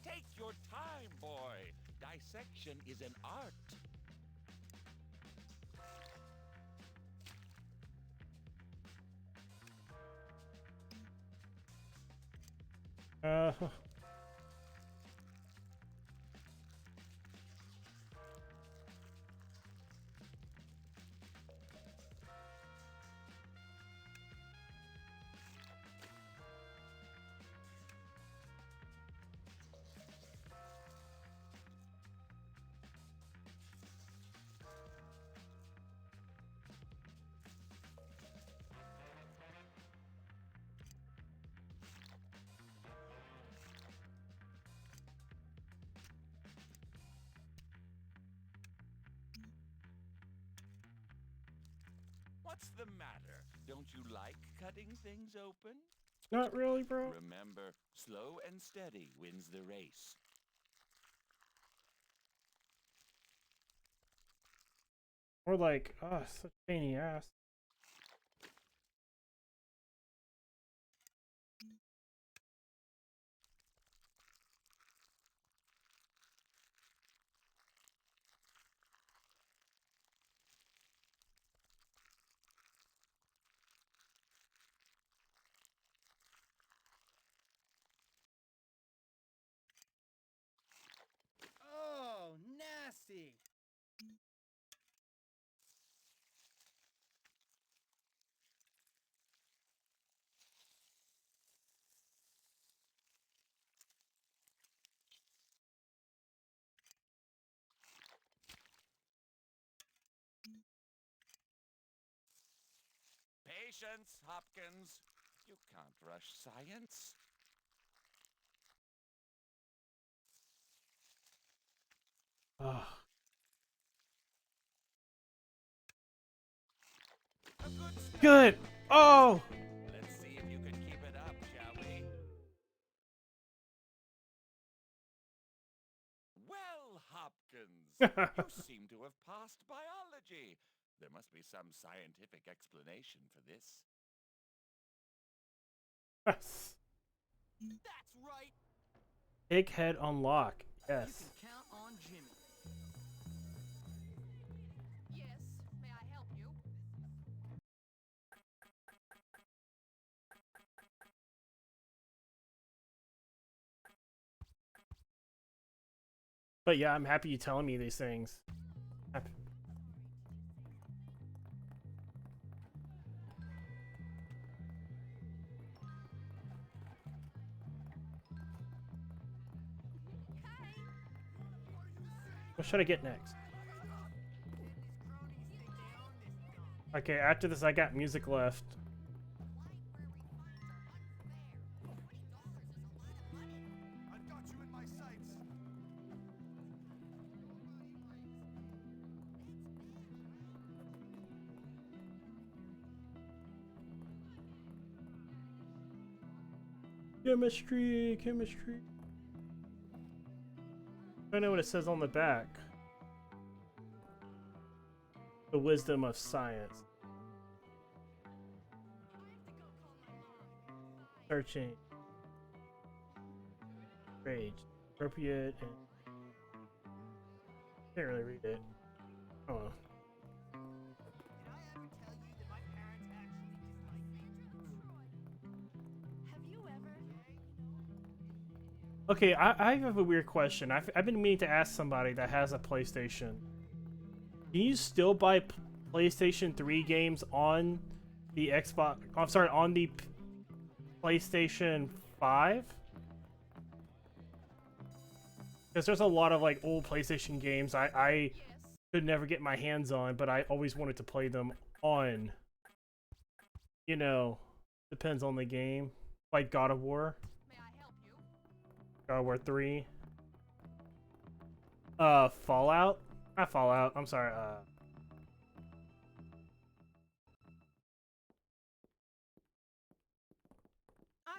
Take your time, boy. Dissection is an art. Uh, What's the matter? Don't you like cutting things open? not really, bro. Remember, slow and steady wins the race. Or like, oh, such a pain in the ass. Patience, Hopkins. You can't rush science. Ugh. A good start. Good. Oh. Let's see if you can keep it up, shall we? Well, Hopkins, you seem to have passed biology. There must be some scientific explanation for this. Yes. That's right. Egghead unlock. You Yes. can count on Jimmy. Yes, may I help you? But yeah, I'm happy you telling me these things. Happy. What should I get next? Okay, after this, I got music left. I've got you in my sights. Chemistry, chemistry. I know what it says on the back. The wisdom of science. Searching. Rage. Appropriate and... Can't really read it. Oh. Did I ever tell you that my parents actually dislike Have you ever? Okay, I have a weird question. I've been meaning to ask somebody that has a PlayStation. Can you still buy PlayStation 3 games on the Xbox? I'm sorry, on the PlayStation 5? Because there's a lot of like old PlayStation games I could never get my hands on, but I always wanted to play them on. You know, depends on the game. Like God of War. May I help you? God of War 3. Fallout? Not Fallout, I'm sorry, I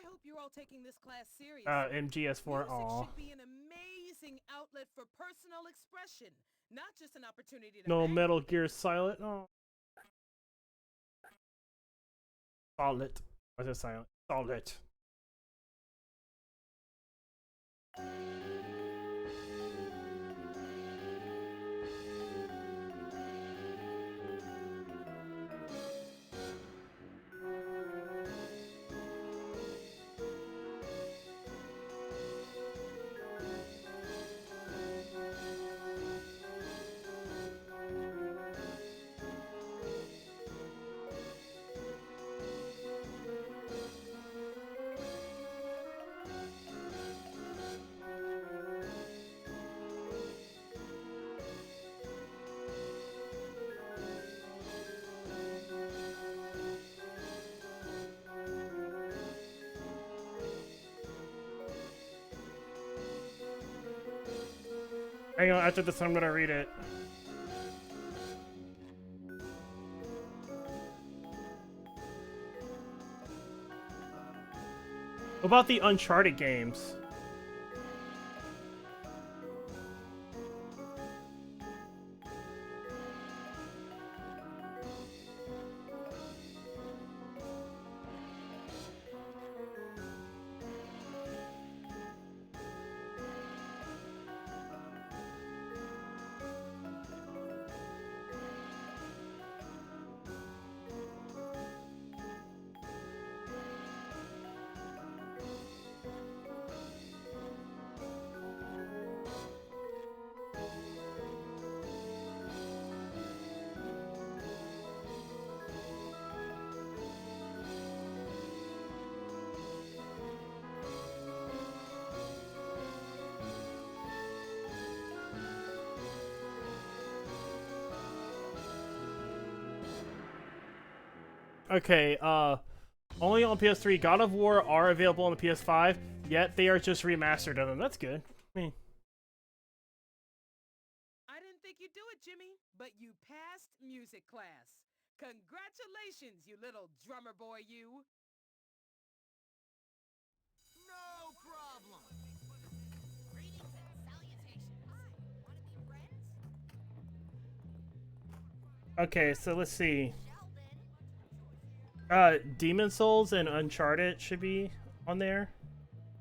hope you're all taking this class seriously. MGS4, Music aw. should be an amazing outlet for personal expression, not just an opportunity to No bang. Metal Gear Silent, oh. Solid. What's it silent? Solid. Hang on, after this I'm gonna read it. What about the Uncharted games? Okay, only on PS3. God of War are available on the PS5, yet they are just remastered of them. That's good. I mean, I didn't think you'd do it, Jimmy, but you passed music class. Congratulations, you little drummer boy, you. No problem. Greetings and salutations. Hi, wanna be friends? okay, so let's see. Sheldon. Demon Souls and Uncharted should be on there.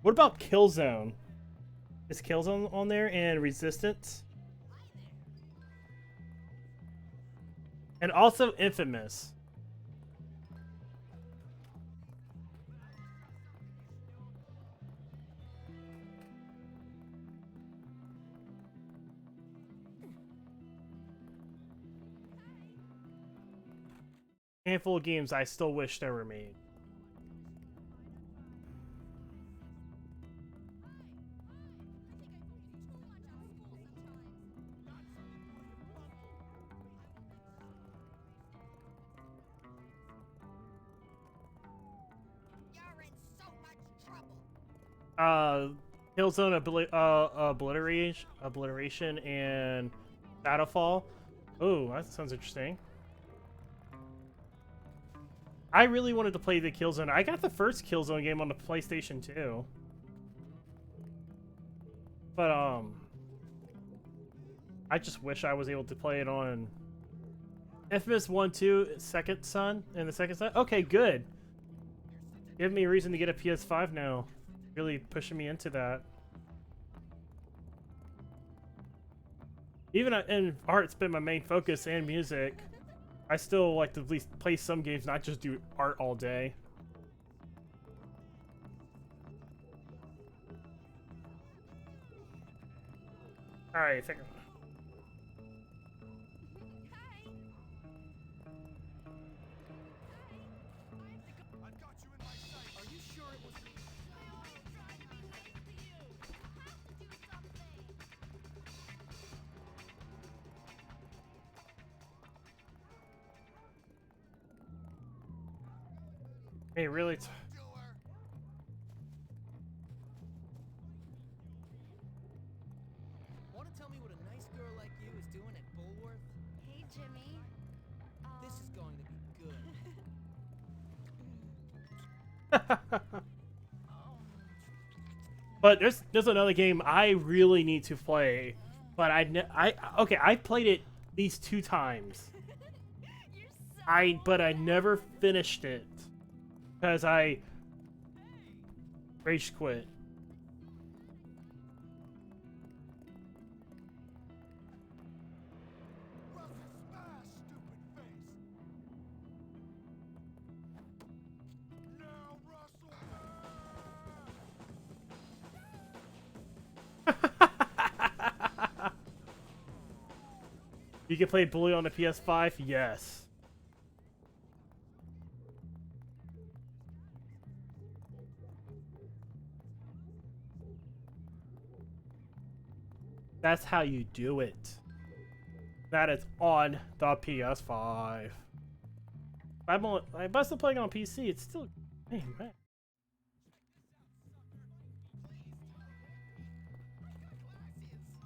What about Killzone? Is Killzone on there and Resistance? And also Infamous. Handful of games I still wish they were made. You're in so much trouble. Killzone Obliteration and Shadowfall. Oh, that sounds interesting. I really wanted to play the Killzone. I got the first Killzone game on the PlayStation 2. But I just wish I was able to play it on Infamous 1, 2, Second Son, and the Second Son. Okay, good. Give me a reason to get a PS5 now. Really pushing me into that. Even in art's been my main focus and music. I still like to at least play some games, not just do art all day. Alright, I think. I've got you in my sight. Are you sure it was? Hey, really? Want to tell me what a nice girl like you is doing at Bullworth? Hey, Jimmy. This is going to be good. But there's another game I really need to play, but I played it these 2 times. But I never finished it because I rage quit. Russell smash, stupid face. Now, Russell. You can play Bully on the PS5? Yes. That's how you do it. That is on the PS5. I must have playing on PC. It's still, hey man.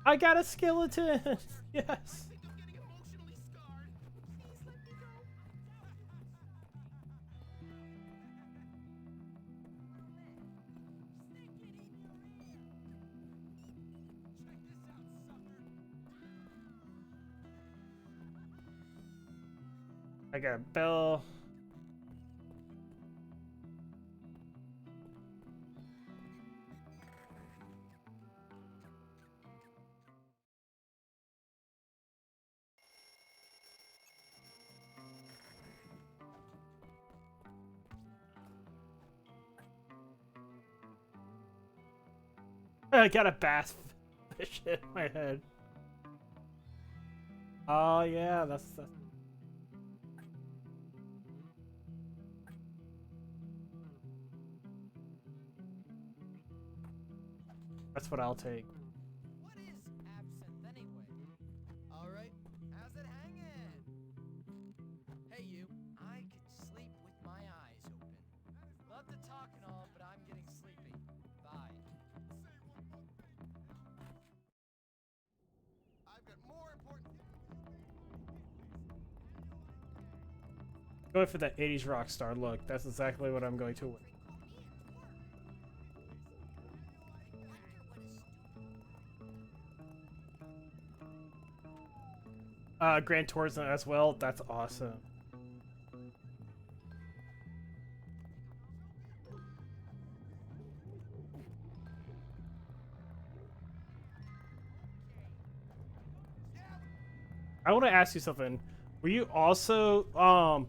I got a skeleton. Yes. I got a bell. I got a bass fish in my head. Oh yeah, that's what I'll take. What is absinthe anyway? Alright, how's it hanging? Hey you, I could sleep with Going for that 80s rock star look. That's exactly what I'm going to wear. Gran Turismo as well. That's awesome. I want to ask you something. Were you also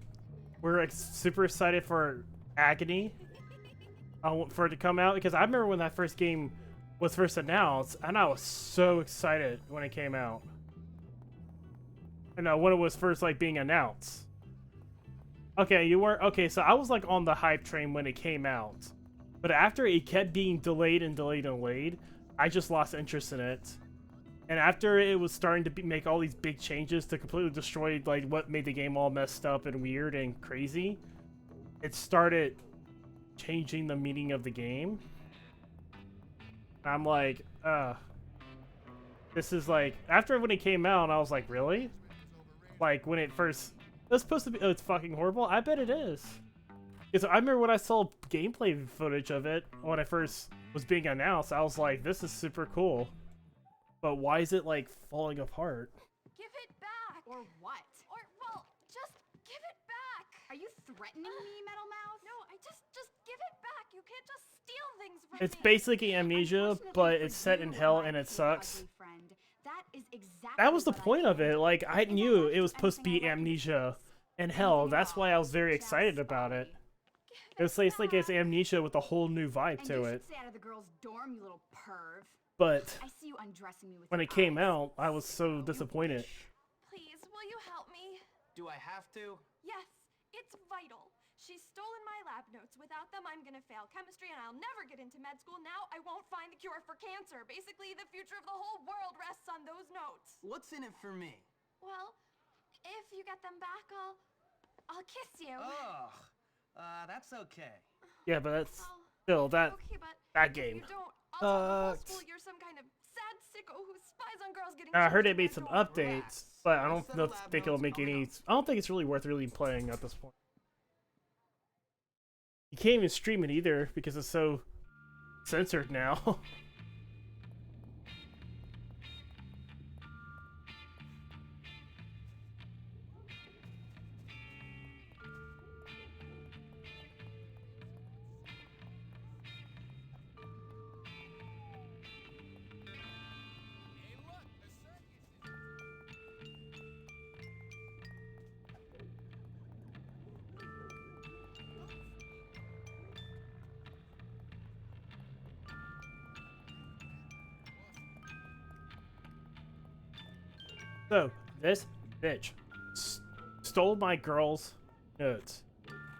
super excited for Agony for it to come out? Because I remember when that first game was first announced, and I was so excited when it came out. And when it was first like being announced. Okay, you weren't. Okay, so I was like on the hype train when it came out, but after it kept being delayed and delayed and delayed, I just lost interest in it. And after it was starting to make all these big changes to completely destroy like what made the game all messed up and weird and crazy, it started changing the meaning of the game. I'm like, this is like, after when it came out, I was like, really? Like when it first, it was supposed to be, oh, it's fucking horrible. I bet it is. Because I remember when I saw gameplay footage of it when it first was being announced, I was like, this is super cool. But why is it like falling apart? Give it back! Or what? Or, well, just give it back! Are you threatening me, Metal Mouth? No, just give it back! You can't just steal things from It's me! basically Amnesia, but it's set in hell and it sucks. That was the point of it. Like, I knew it was supposed to be Amnesia and hell. That's why I was very excited about it. It's like it's Amnesia with a whole new vibe to it. Stay out of the girls' dorm, you little perv. But I see you undressing me with when your it came eyes. out, I was so disappointed. Please, will you help me? Do I have to? Yes, it's vital. She's stolen my lab notes. Without them, I'm gonna fail chemistry and I'll never get into med school. Now I won't find the cure for cancer. Basically, the future of the whole world rests on those notes. What's in it for me? Well, if you get them back, I'll kiss you. Oh, that's okay. Yeah, but that's Oh, still that okay, but that if game. you don't, I'll tell the whole sucks. school you're some kind of sad sicko who spies on girls getting I changed heard in it made their some dorm. updates, but I don't think it'll make any. I don't think it's really worth really playing at this point. You can't even stream it either because it's so censored now. So, this bitch stole my girl's notes.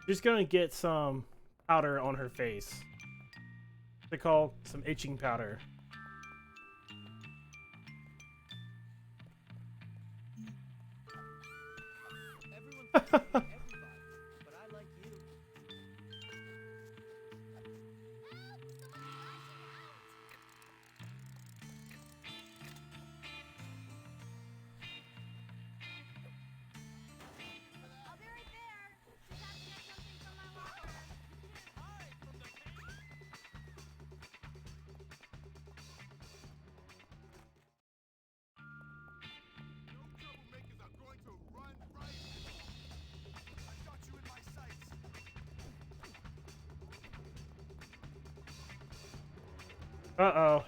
She's gonna get some powder on her face. What's it called? Some itching powder. Everyone's everybody, but I like you. I'll be right there. Just have to get something from my locker. No troublemakers are going to run right. I got you in my sights. Uh-oh.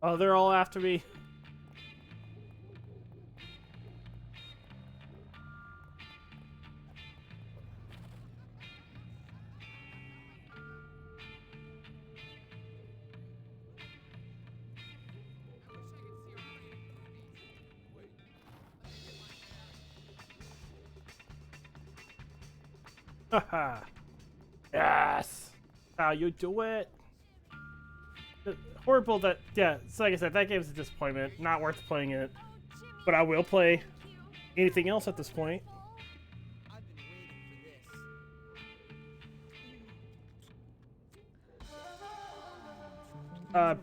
Oh, they're all after me. Haha. Yes. How you do it? Horrible that, yeah, so like I said, that game's a disappointment. Not worth playing it. But I will play anything else at this point. I've been waiting for this.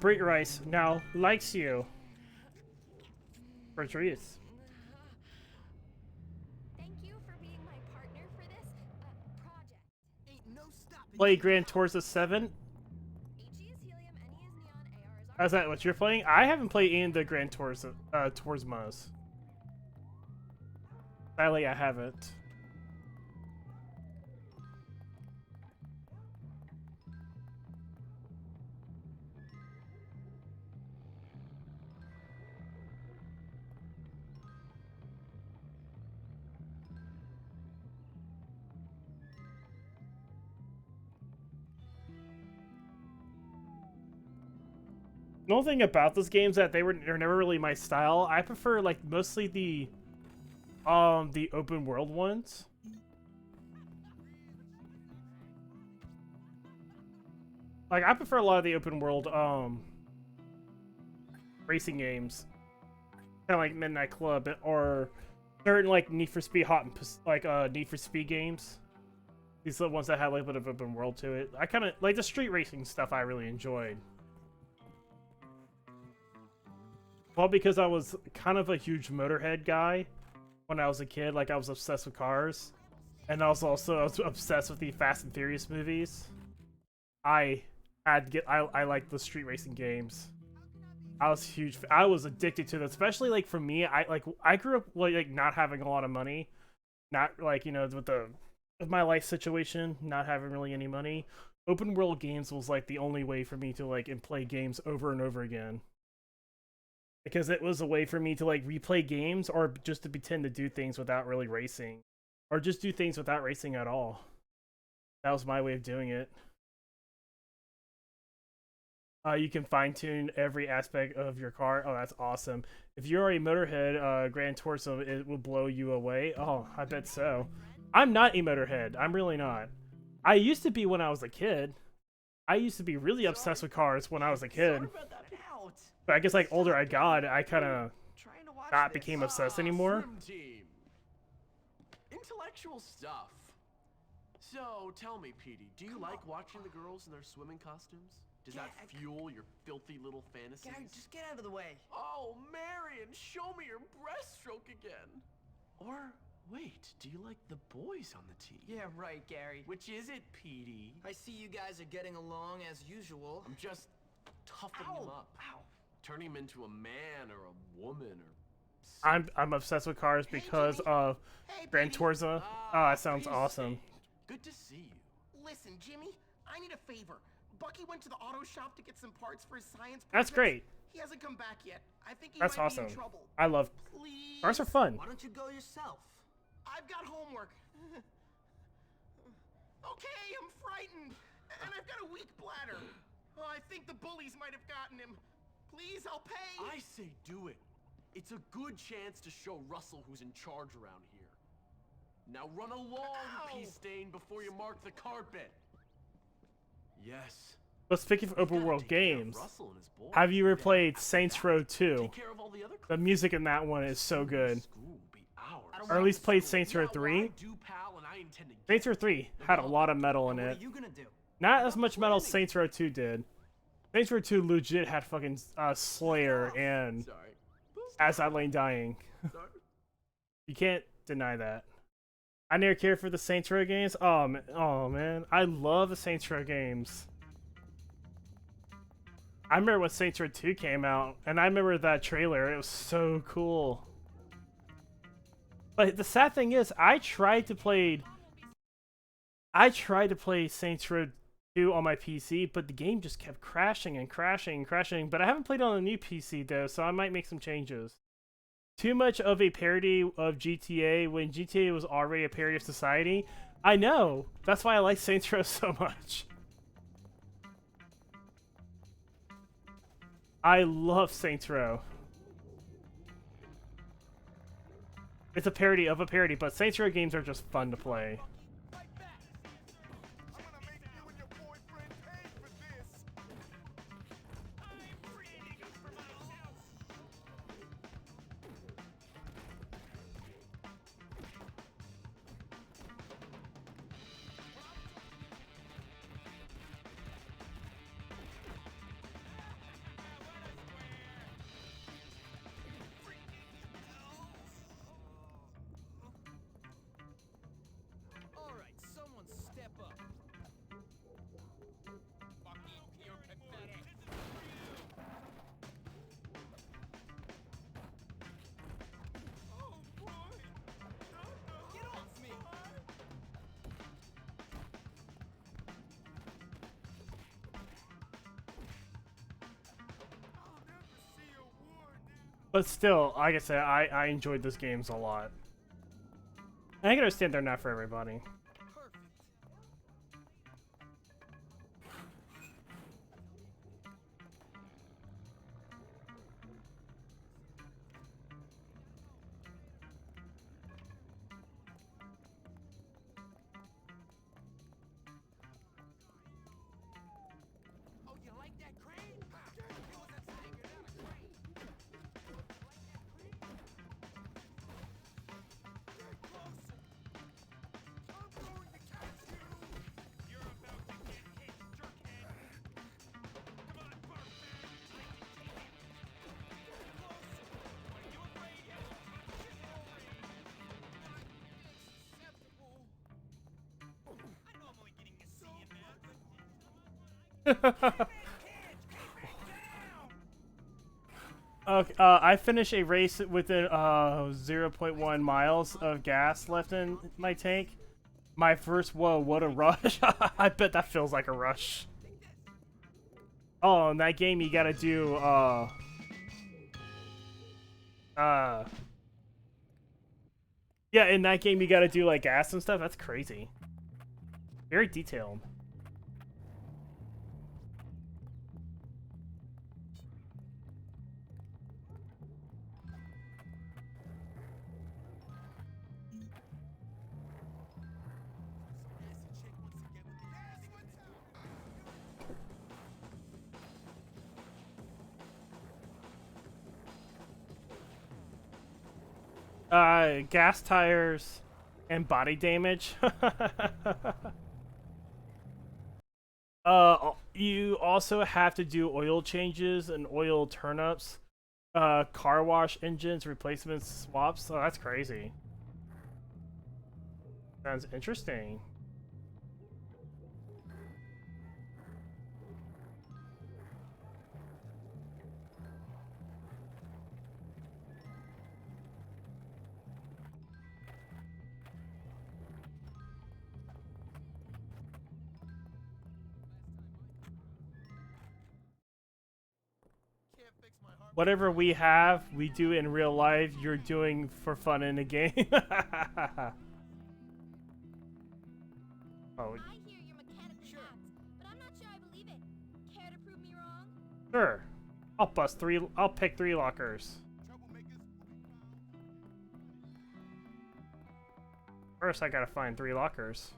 Brit Rice now likes you. Patrice. Thank you for being my partner for this project. Ain't no stopping. Play Grand Tourist 7. HE is helium, NE is neon, AR is How's that what you're playing? I haven't played any of the Grand Tours Turismos. Sadly, I haven't. The only thing about those games that they're never really my style. I prefer like mostly the open world ones. Like I prefer a lot of the open world racing games, kind of like Midnight Club or certain like Need for Speed Need for Speed games. These are the ones that have like a bit of open world to it. I kind of like the street racing stuff. I really enjoyed. Well, because I was kind of a huge Motorhead guy when I was a kid. Like, I was obsessed with cars. And I was obsessed with the Fast and Furious movies. I liked the street racing games. I was addicted to that. Especially, like, for me, I grew up, like not having a lot of money. Not, like, you know, with my life situation, not having really any money. Open world games was, like, the only way for me to, like, play games over and over again. Because it was a way for me to like replay games or just to pretend to do things without really racing. Or just do things without racing at all. That was my way of doing it. You can fine-tune every aspect of your car. Oh, that's awesome. If you're a Motorhead, Gran Turismo, it will blow you away. Oh, I bet so. I'm not a Motorhead. I'm really not. I used to be when I was a kid. I used to be really obsessed with cars when I was a kid. But I guess like older I got, I kind of not became obsessed anymore. Intellectual stuff. So tell me, Petey, do you like watching the girls in their swimming costumes? Does that fuel your filthy little fantasies? Gary, just get out of the way. Oh, Marion, show me your breaststroke again. Or wait, do you like the boys on the team? Yeah, right, Gary. Which is it, Petey? I see you guys are getting along as usual. I'm just toughening him up. Ow. Turning him into a man or a woman or I'm obsessed with cars because of Gran Turismo. Oh, that sounds awesome. Good to see you. Listen, Jimmy, I need a favor. Bucky went to the auto shop to get some parts for his science project. That's great. He hasn't come back yet. I think he That's might awesome. be in trouble. I love Please. cars are fun. Why don't you go yourself? I've got homework. Okay, I'm frightened. And I've got a weak bladder. Oh, I think the bullies might have gotten him. Please, I'll pay. I say do it. It's a good chance to show Russell who's in charge around here. Now run along, pea stain, before you mark the carpet. Yes. But speaking of open world games, Russell and his boys. have you ever played Saints Row 2? Take care of all the other The music in that one is so good. School will be ours. Or at least played Saints Row Yeah, well, 3. I do, pal, and I intend to Saints Row 3 had a lot of metal in What it. are you gonna do? Not as much metal as Saints Row 2 did. Saints Row 2 legit had fucking Slayer and Sorry. As I Lay Dying. Sorry. You can't deny that. I never cared for the Saints Row games. Oh man, I love the Saints Row games. I remember when Saints Row 2 came out, and I remember that trailer. It was so cool. But the sad thing is, I tried to play Saints Row 2 on my PC, but the game just kept crashing and crashing and crashing. But I haven't played it on a new PC though, so I might make some changes. Too much of a parody of GTA when GTA was already a parody of society. I know. That's why I like Saints Row so much. I love Saints Row. It's a parody of a parody, but Saints Row games are just fun to play. But still, like I said, I enjoyed those games a lot. And I can understand they're not for everybody. Oh, you like that crane? It was a tiger, not a crane. Get closer. I'm going to catch you. You're about to get hit, jerkhead. Come on, Barfman. Get closer. Are you afraid yet? Acceptable. I know I'm only getting to see you, man, but... Okay, I finished a race within 0.1 miles of gas left in my tank. My first, whoa, what a rush. I bet that feels like a rush. Oh, in that game you gotta do, yeah, in that game you gotta do, like, gas and stuff. That's crazy. Very detailed. Gas tires and body damage. You also have to do oil changes and oil turnups, car wash engines, replacements, swaps. Oh, that's crazy. Sounds interesting. Whatever we have, we do in real life, you're doing for fun in a game. Oh. I hear you're mechanically hacked, but I'm not sure I believe it. Care to prove me wrong? Sure. I'll pick 3 lockers. First, I gotta find 3 lockers.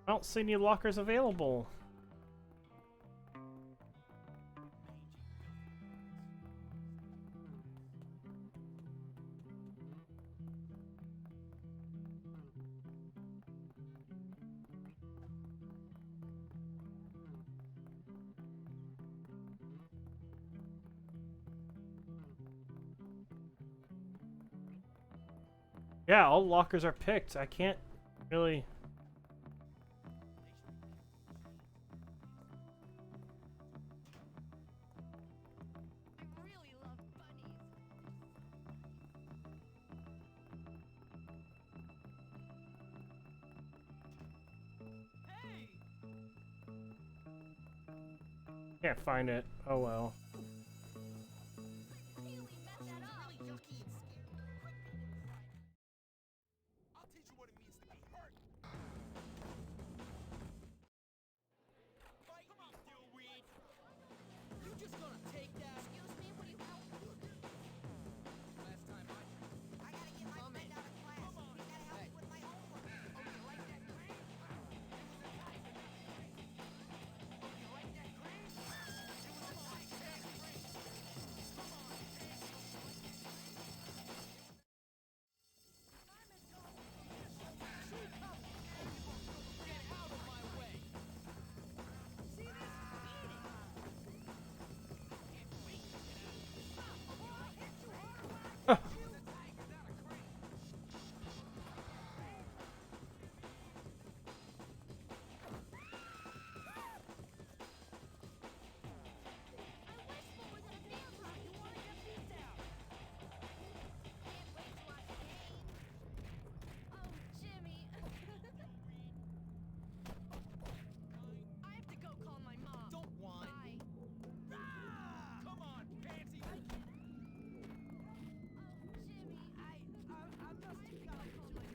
I don't see any lockers available. Yeah, all lockers are picked. I can't really... Can't find it. Oh well.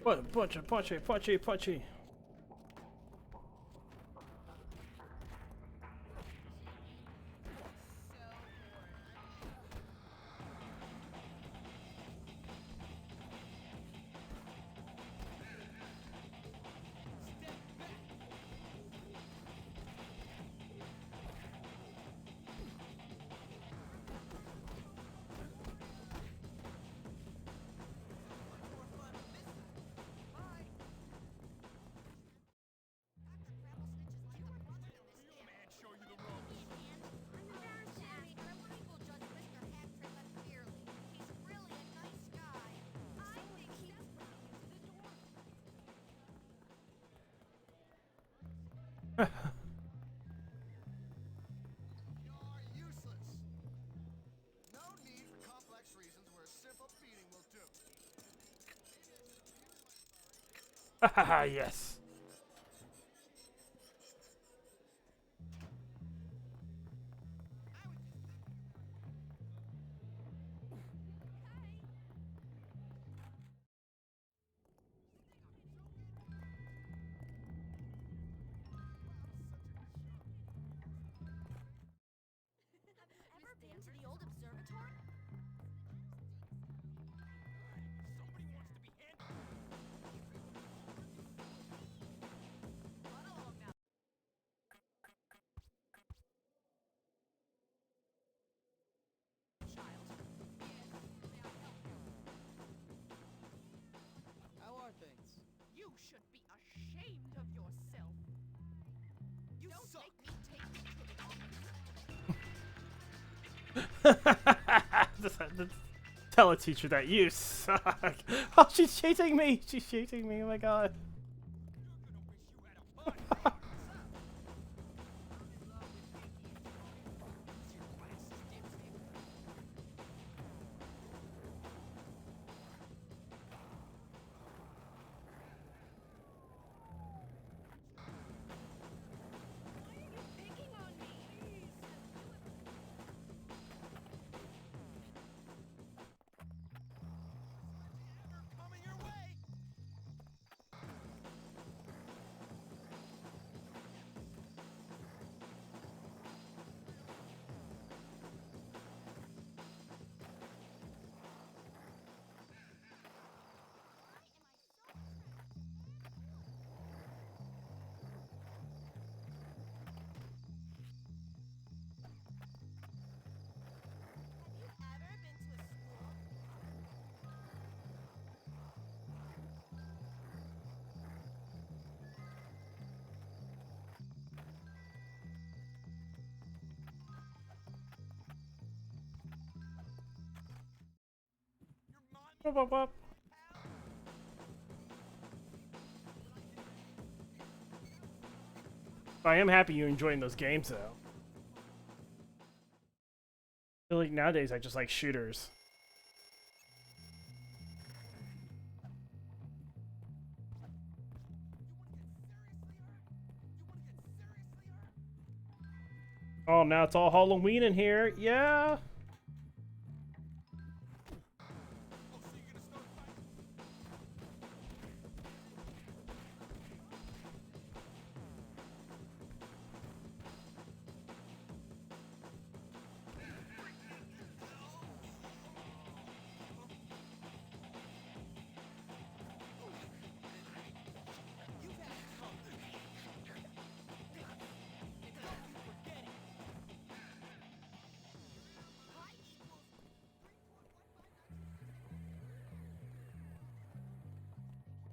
What? Punchy. You're useless. No need for complex reasons where a simple beating will do. Haha, yes. Ever been to the old observatory? How are things? You should be ashamed of yourself. You don't suck. Make me take you to Tell a teacher that you suck. Oh, she's cheating me. She's cheating me. Oh my god. Picking on me. coming your way. Have you ever been to a school? Whoop, whoop, whoop. I am happy you're enjoying those games, though. I feel like nowadays I just like shooters. Oh, now it's all Halloween in here. Yeah.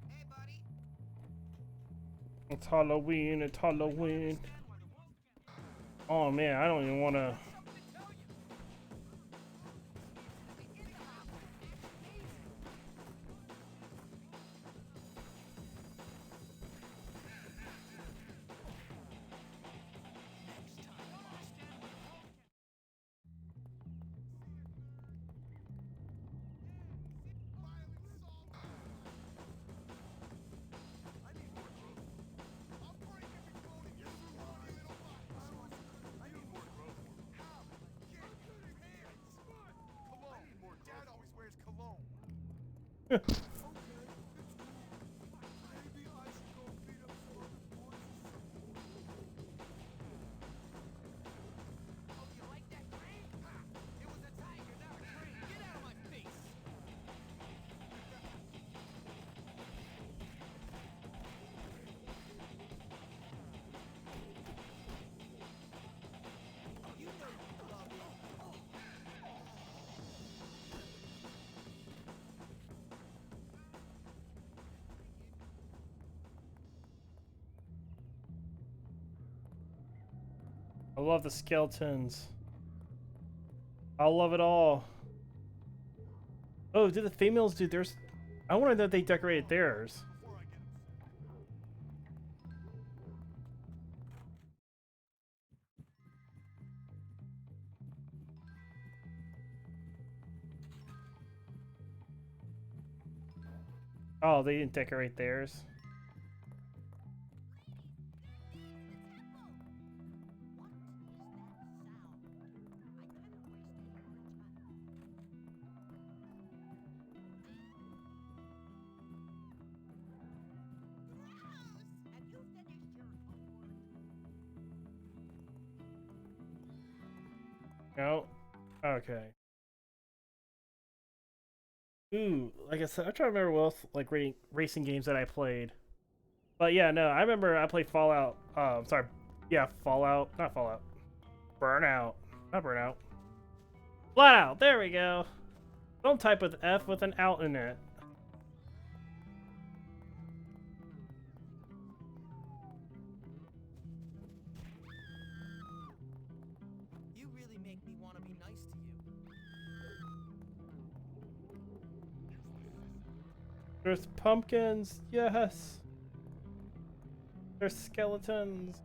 Hey, buddy. It's Halloween. It's Halloween. Oh man, I don't even want to. I love the skeletons. I love it all. Oh, did the females do theirs? I wonder that they decorated theirs. Oh, they didn't decorate theirs. No. Okay. Ooh, like I said, I'm trying to remember what else, like racing games that I played. But yeah, no, I remember I played Fallout. Sorry, yeah, Fallout, not Fallout. Burnout, not Burnout. Flatout. There we go. Don't type with F with an out in it. You really make me want to be nice to you. There's pumpkins, yes. There's skeletons.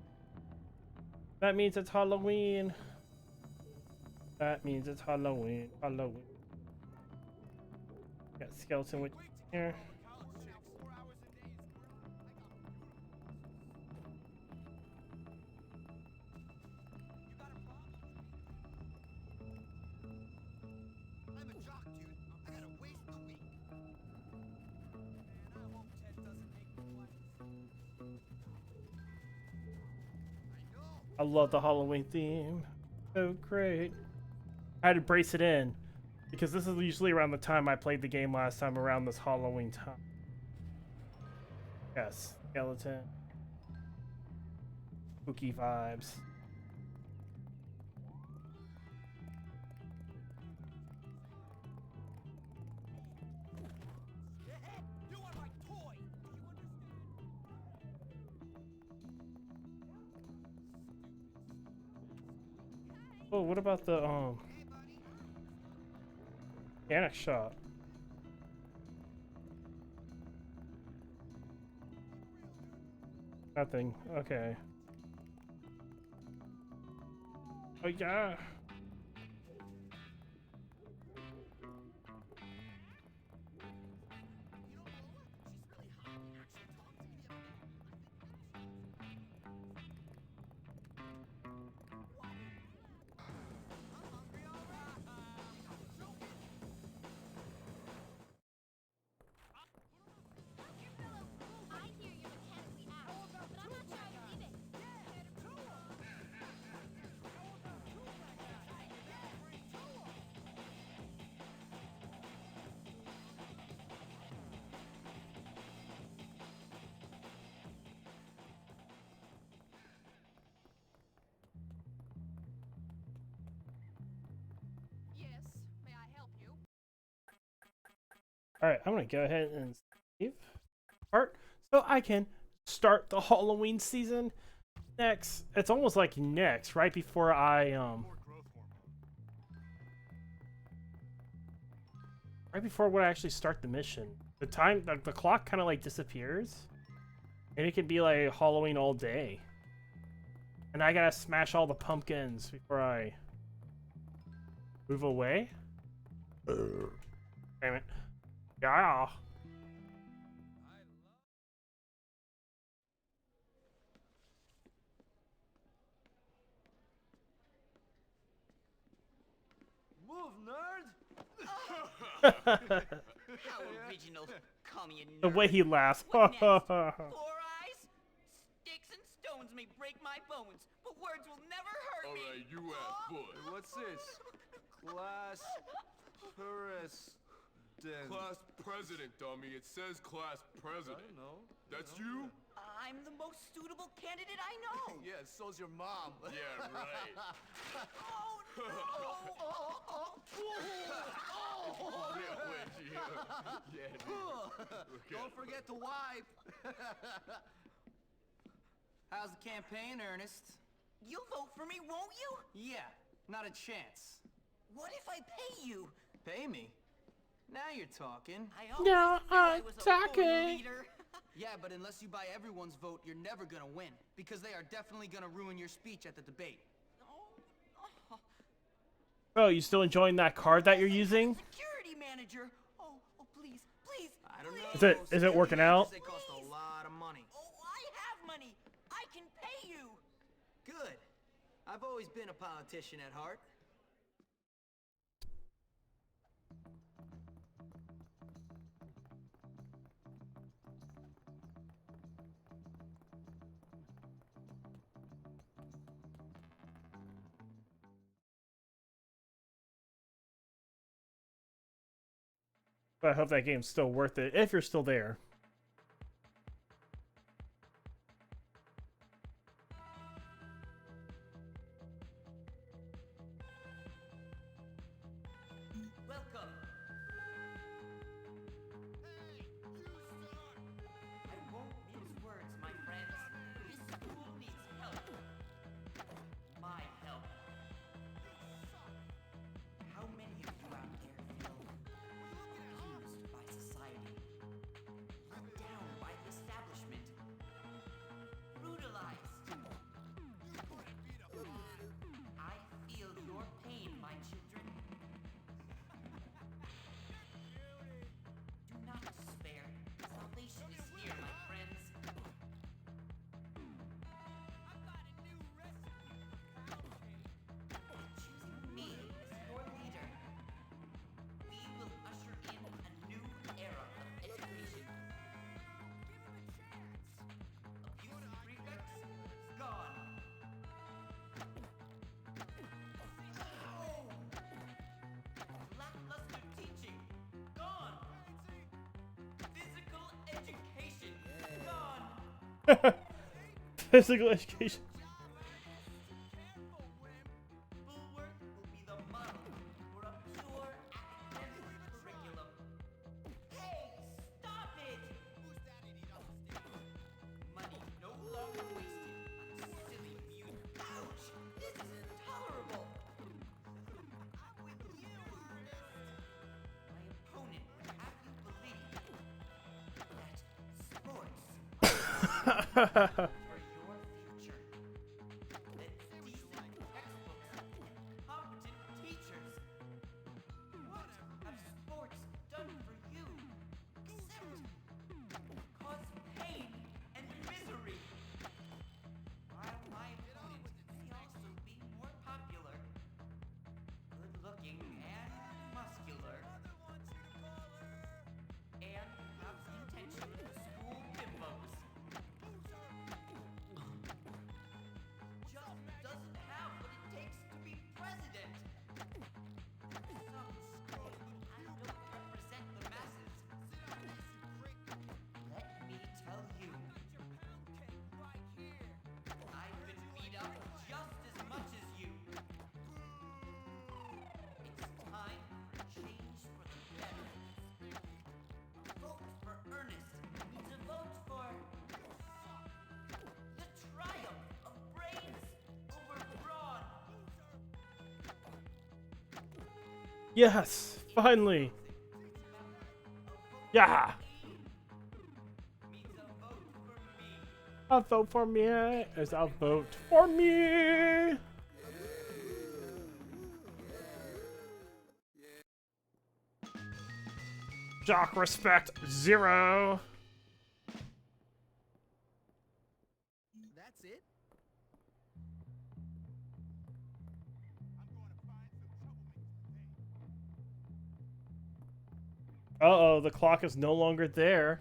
That means it's Halloween. That means it's Halloween. Halloween. Got skeleton with here. I'm a jock, dude. I gotta waste the week. Man, I hope Ted doesn't make me play. I know. I love the Halloween theme. So great. I had to brace it in because this is usually around the time I played the game last time, around this Halloween time. Yes, skeleton. Spooky vibes. You are my toy. Do you understand? Oh, what about the mechanic shop? Nothing. Okay. Oh yeah. I hear you're mechanically apt, but I'm not sure I believe it. Yes, may I help you? Alright, I'm gonna go ahead and save part so I can start the Halloween season next. It's almost like next, right before right before when I actually start the mission. The time, the clock kind of like disappears, and it can be like Halloween all day. And I gotta smash all the pumpkins before I move away. Damn it. Yeah. Move, nerd! How original. Call me a nerd. The way he laughs. What next? 4 eyes? Sticks and stones may break my bones, but words will never hurt me. Alright, you ass boy. Hey, what's this? Class president. Class president, dummy. It says class president. I know. That's I know. you? I'm the most suitable candidate I know. Yeah, so's your mom. Yeah, right. Oh, no. Yeah, wait, yeah, dude. Don't forget to wipe. How's the campaign, Ernest? You'll vote for me, won't you? Yeah, not a chance. What if I pay you? Pay me? Now you're talking. I always Yeah, knew I was a poor talking. leader. Yeah, but unless you buy everyone's vote, you're never gonna win. Because they are definitely gonna ruin your speech at the debate. Oh, you still enjoying that card that you're using? Security manager. Oh, please, please. I don't know. Is it working out? They cost a lot of money. Oh, I have money. I can pay you. Good. I've always been a politician at heart. But I hope that game's still worth it if you're still there. Welcome. I won't mince words, my friends. This school needs help. My help. How many of you out there feel abused by society? Let down by the establishment? Brutalized? I feel your pain, my children. Do not despair. Salvation is here, my friends. Choosing me as your leader, we will usher in a new era of education. Abusive prefects, gone. Lackluster teaching, gone. Physical education, gone. Physical education. Bulwark will be the model for a pure academic curriculum. Hey, stop it! Money no longer wasted on silly music. Ouch! This is intolerable! I'm with you, Ernest! My opponent would have you believe that sports for your future. That decent textbooks and competent teachers. What have sports done for you? Except cause pain and misery. While my opponent may also be more popular, good looking and muscular, and have the attention of school bimbos. Just doesn't have what it takes to be president. Some say I don't represent the masses. Let me tell you, I've been beat up just as much as you. It's time for change for the better. A vote for Ernest means a vote for the triumph of brains over brawn. Yes, finally. Yeah. Means a vote for me. A vote for me is a vote for me. Jock respect 0. That's it? Uh-oh, the clock is no longer there.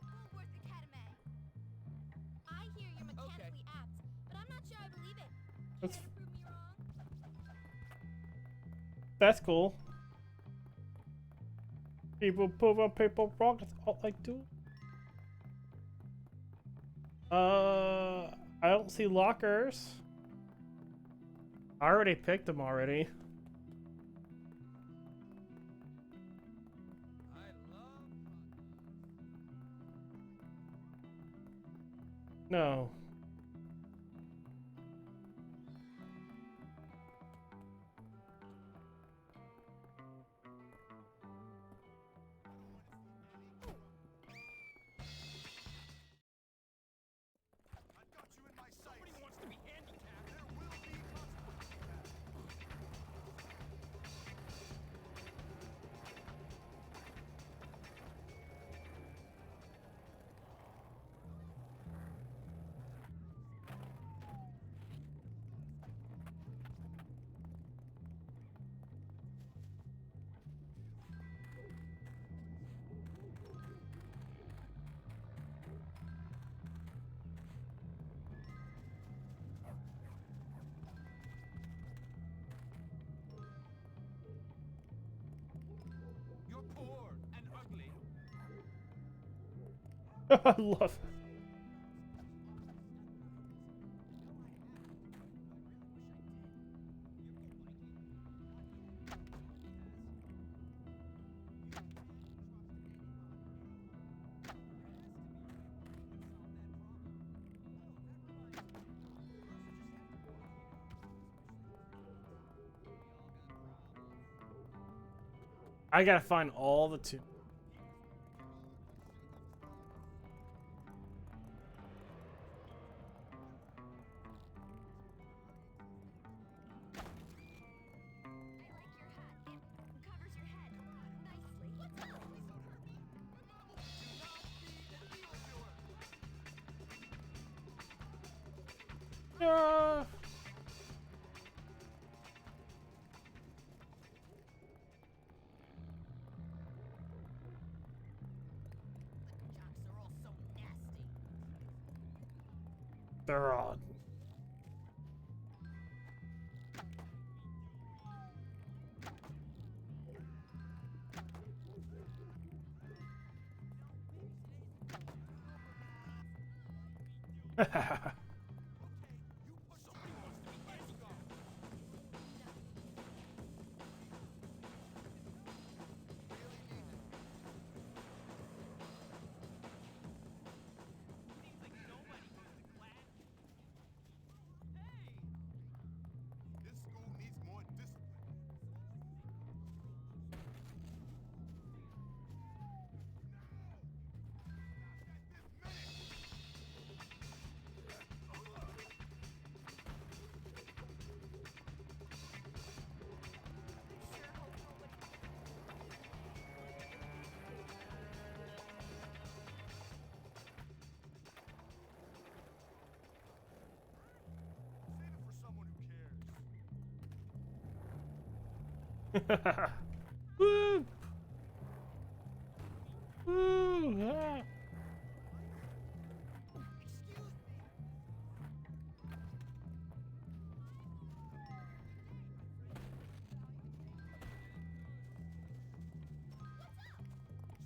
Woolworth Academy. I hear you're mechanically apt, but I'm not sure I believe it. That's- Care to prove me wrong? That's cool. People prove on paper wrong. That's all I do. I don't see lockers. I already picked them already. No. poor and ugly. I love it. I gotta find all the two. No. They're on. This school needs more discipline. Save it for someone who cares. Woo! Woo! Ah.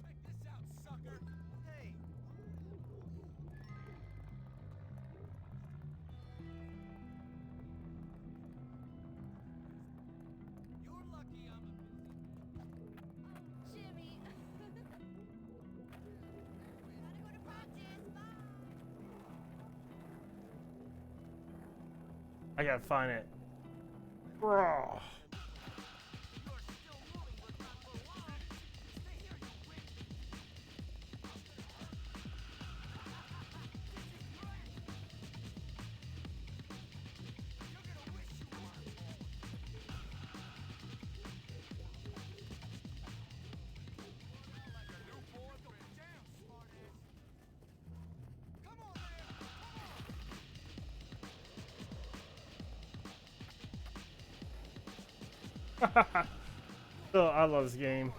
Check this out, sucker. Hey. You're lucky I'm a Jimmy. Gotta go to practice. Bye. I gotta find it. Raw. You're still moving, but not for long. Stay here, you win. You're gonna wish you weren't born. Like a newborn, go down, smartass. Come on, man. Oh, I love this game.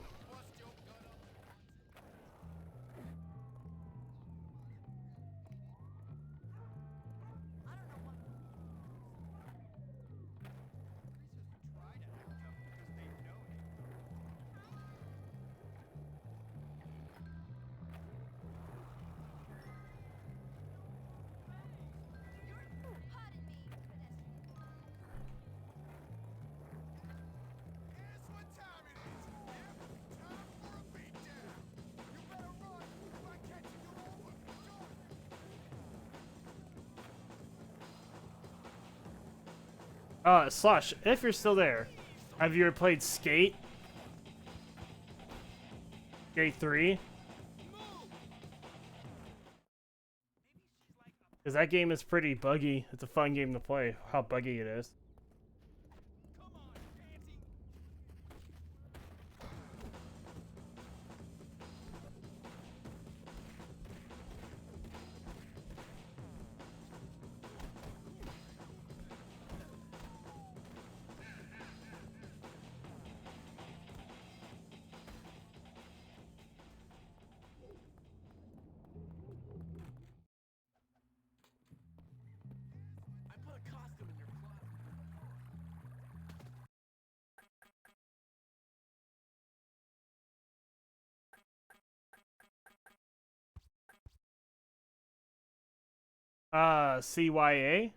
Guess what time it is? Yep, time for a beatdown. You better run if I catch you over. Slush, if you're still there, have you ever played Skate? Skate 3? Because that game is pretty buggy. It's a fun game to play, how buggy it is. I put a costume in your closet. CYA.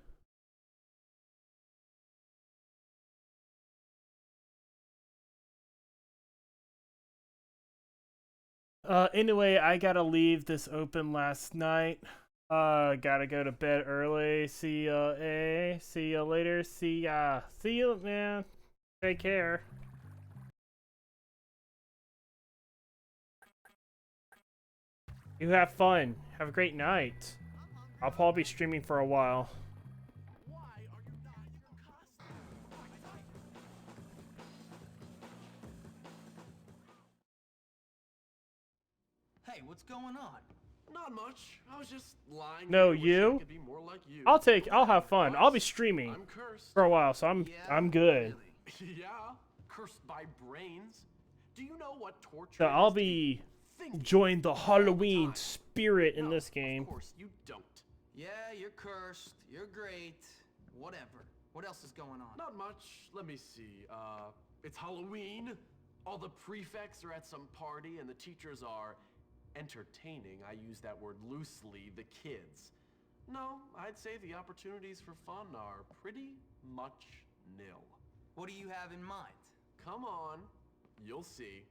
Anyway, I gotta leave this open last night. Gotta go to bed early. See ya, see ya later. See ya. See you, man. Take care. You have fun. Have a great night. I'll probably be streaming for a while. Hey, what's going on? Not much. I was just lying. No, here wishing I you? could be more like you. I'll have fun. I'll be streaming I'm cursed. for a while, so I'm good. Yeah, cursed by brains. Do you know what torture So I'll is? be Think enjoying the all the Halloween time. spirit in No, this game. Of course you don't. Yeah, you're cursed. You're great. Whatever. What else is going on? Not much. Let me see. It's Halloween. All the prefects are at some party, and the teachers are entertaining. I use that word loosely. The kids. No, I'd say the opportunities for fun are pretty much nil. What do you have in mind? Come on, you'll see.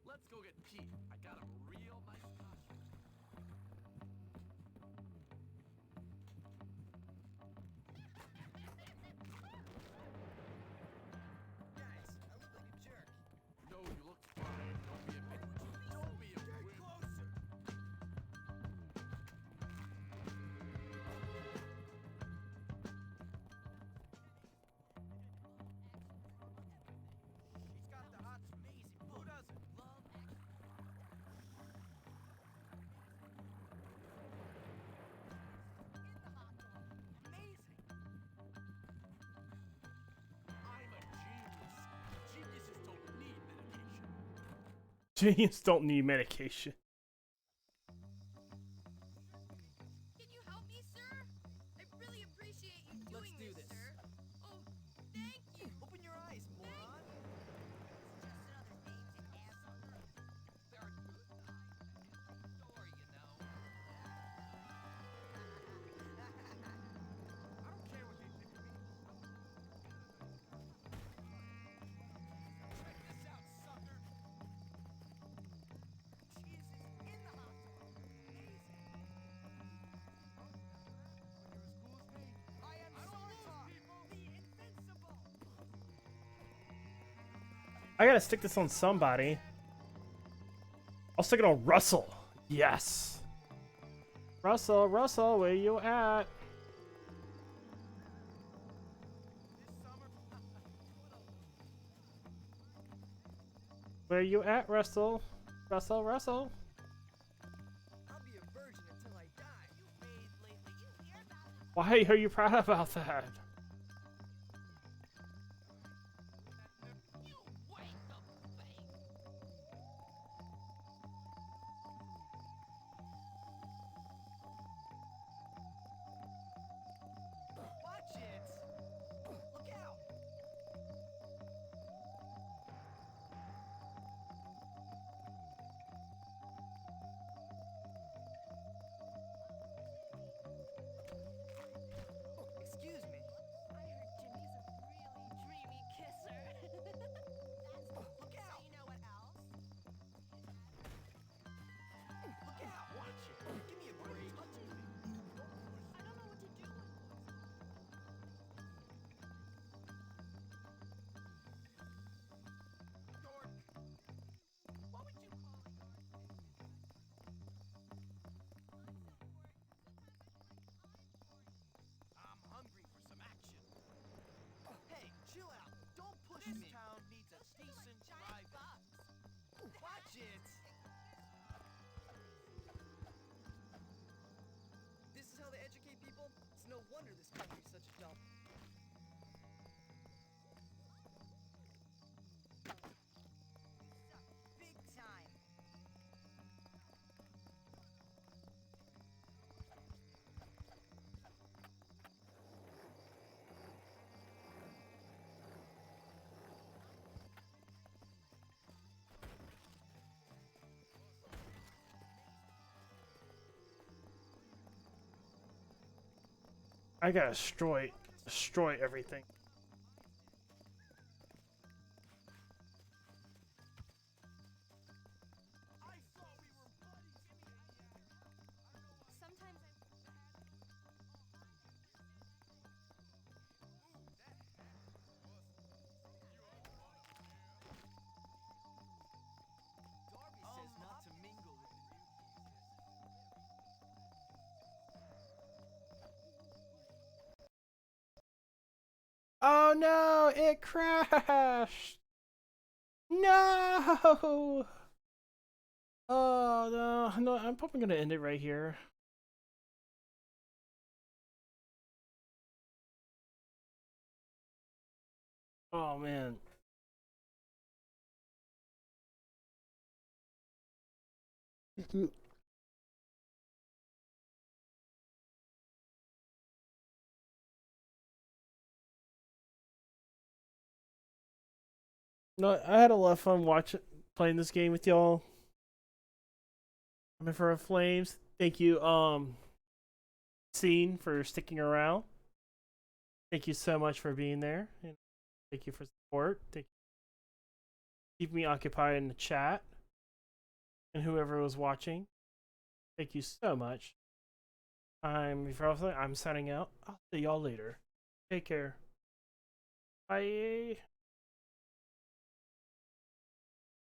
Let's go get Pete. I got a real nice costume. Guys, I look like a jerk. No, you look fine. Don't be a bitch. Don't be a bitch. Closer. He's got the hots amazing. Who doesn't? Love I'm a genius. Geniuses don't need medication. Genius don't need medication. Can you help me, sir? I really appreciate you Let's doing do this. sir. Oh, thank you. Open your eyes, moron. There are good times in every story, you know. I don't care what they think of me. Check this out, sucker. Cheese is in the hot dog. Amazing. I am Sartar, the invincible. I gotta stick this on somebody. I'll stick it on Russell. Yes. Russell, where you at? Where you at, Russell? Russell. I'll be a virgin until I die. You bathed lately. You hear about it? Why are you proud about that? You wake the fake. Watch it. Look out. Excuse me. I gotta destroy everything. Sometimes Darby says not to mingle with the new Oh no, it crashed! No! Oh no, no, I'm probably gonna end it right here. Oh man. No, I had a lot of fun playing this game with y'all. I'm for Flames. Thank you, Scene, for sticking around. Thank you so much for being there. And thank you for support. Thank you. Keep me occupied in the chat. And whoever was watching. Thank you so much. I'm signing out. I'll see y'all later. Take care. Bye.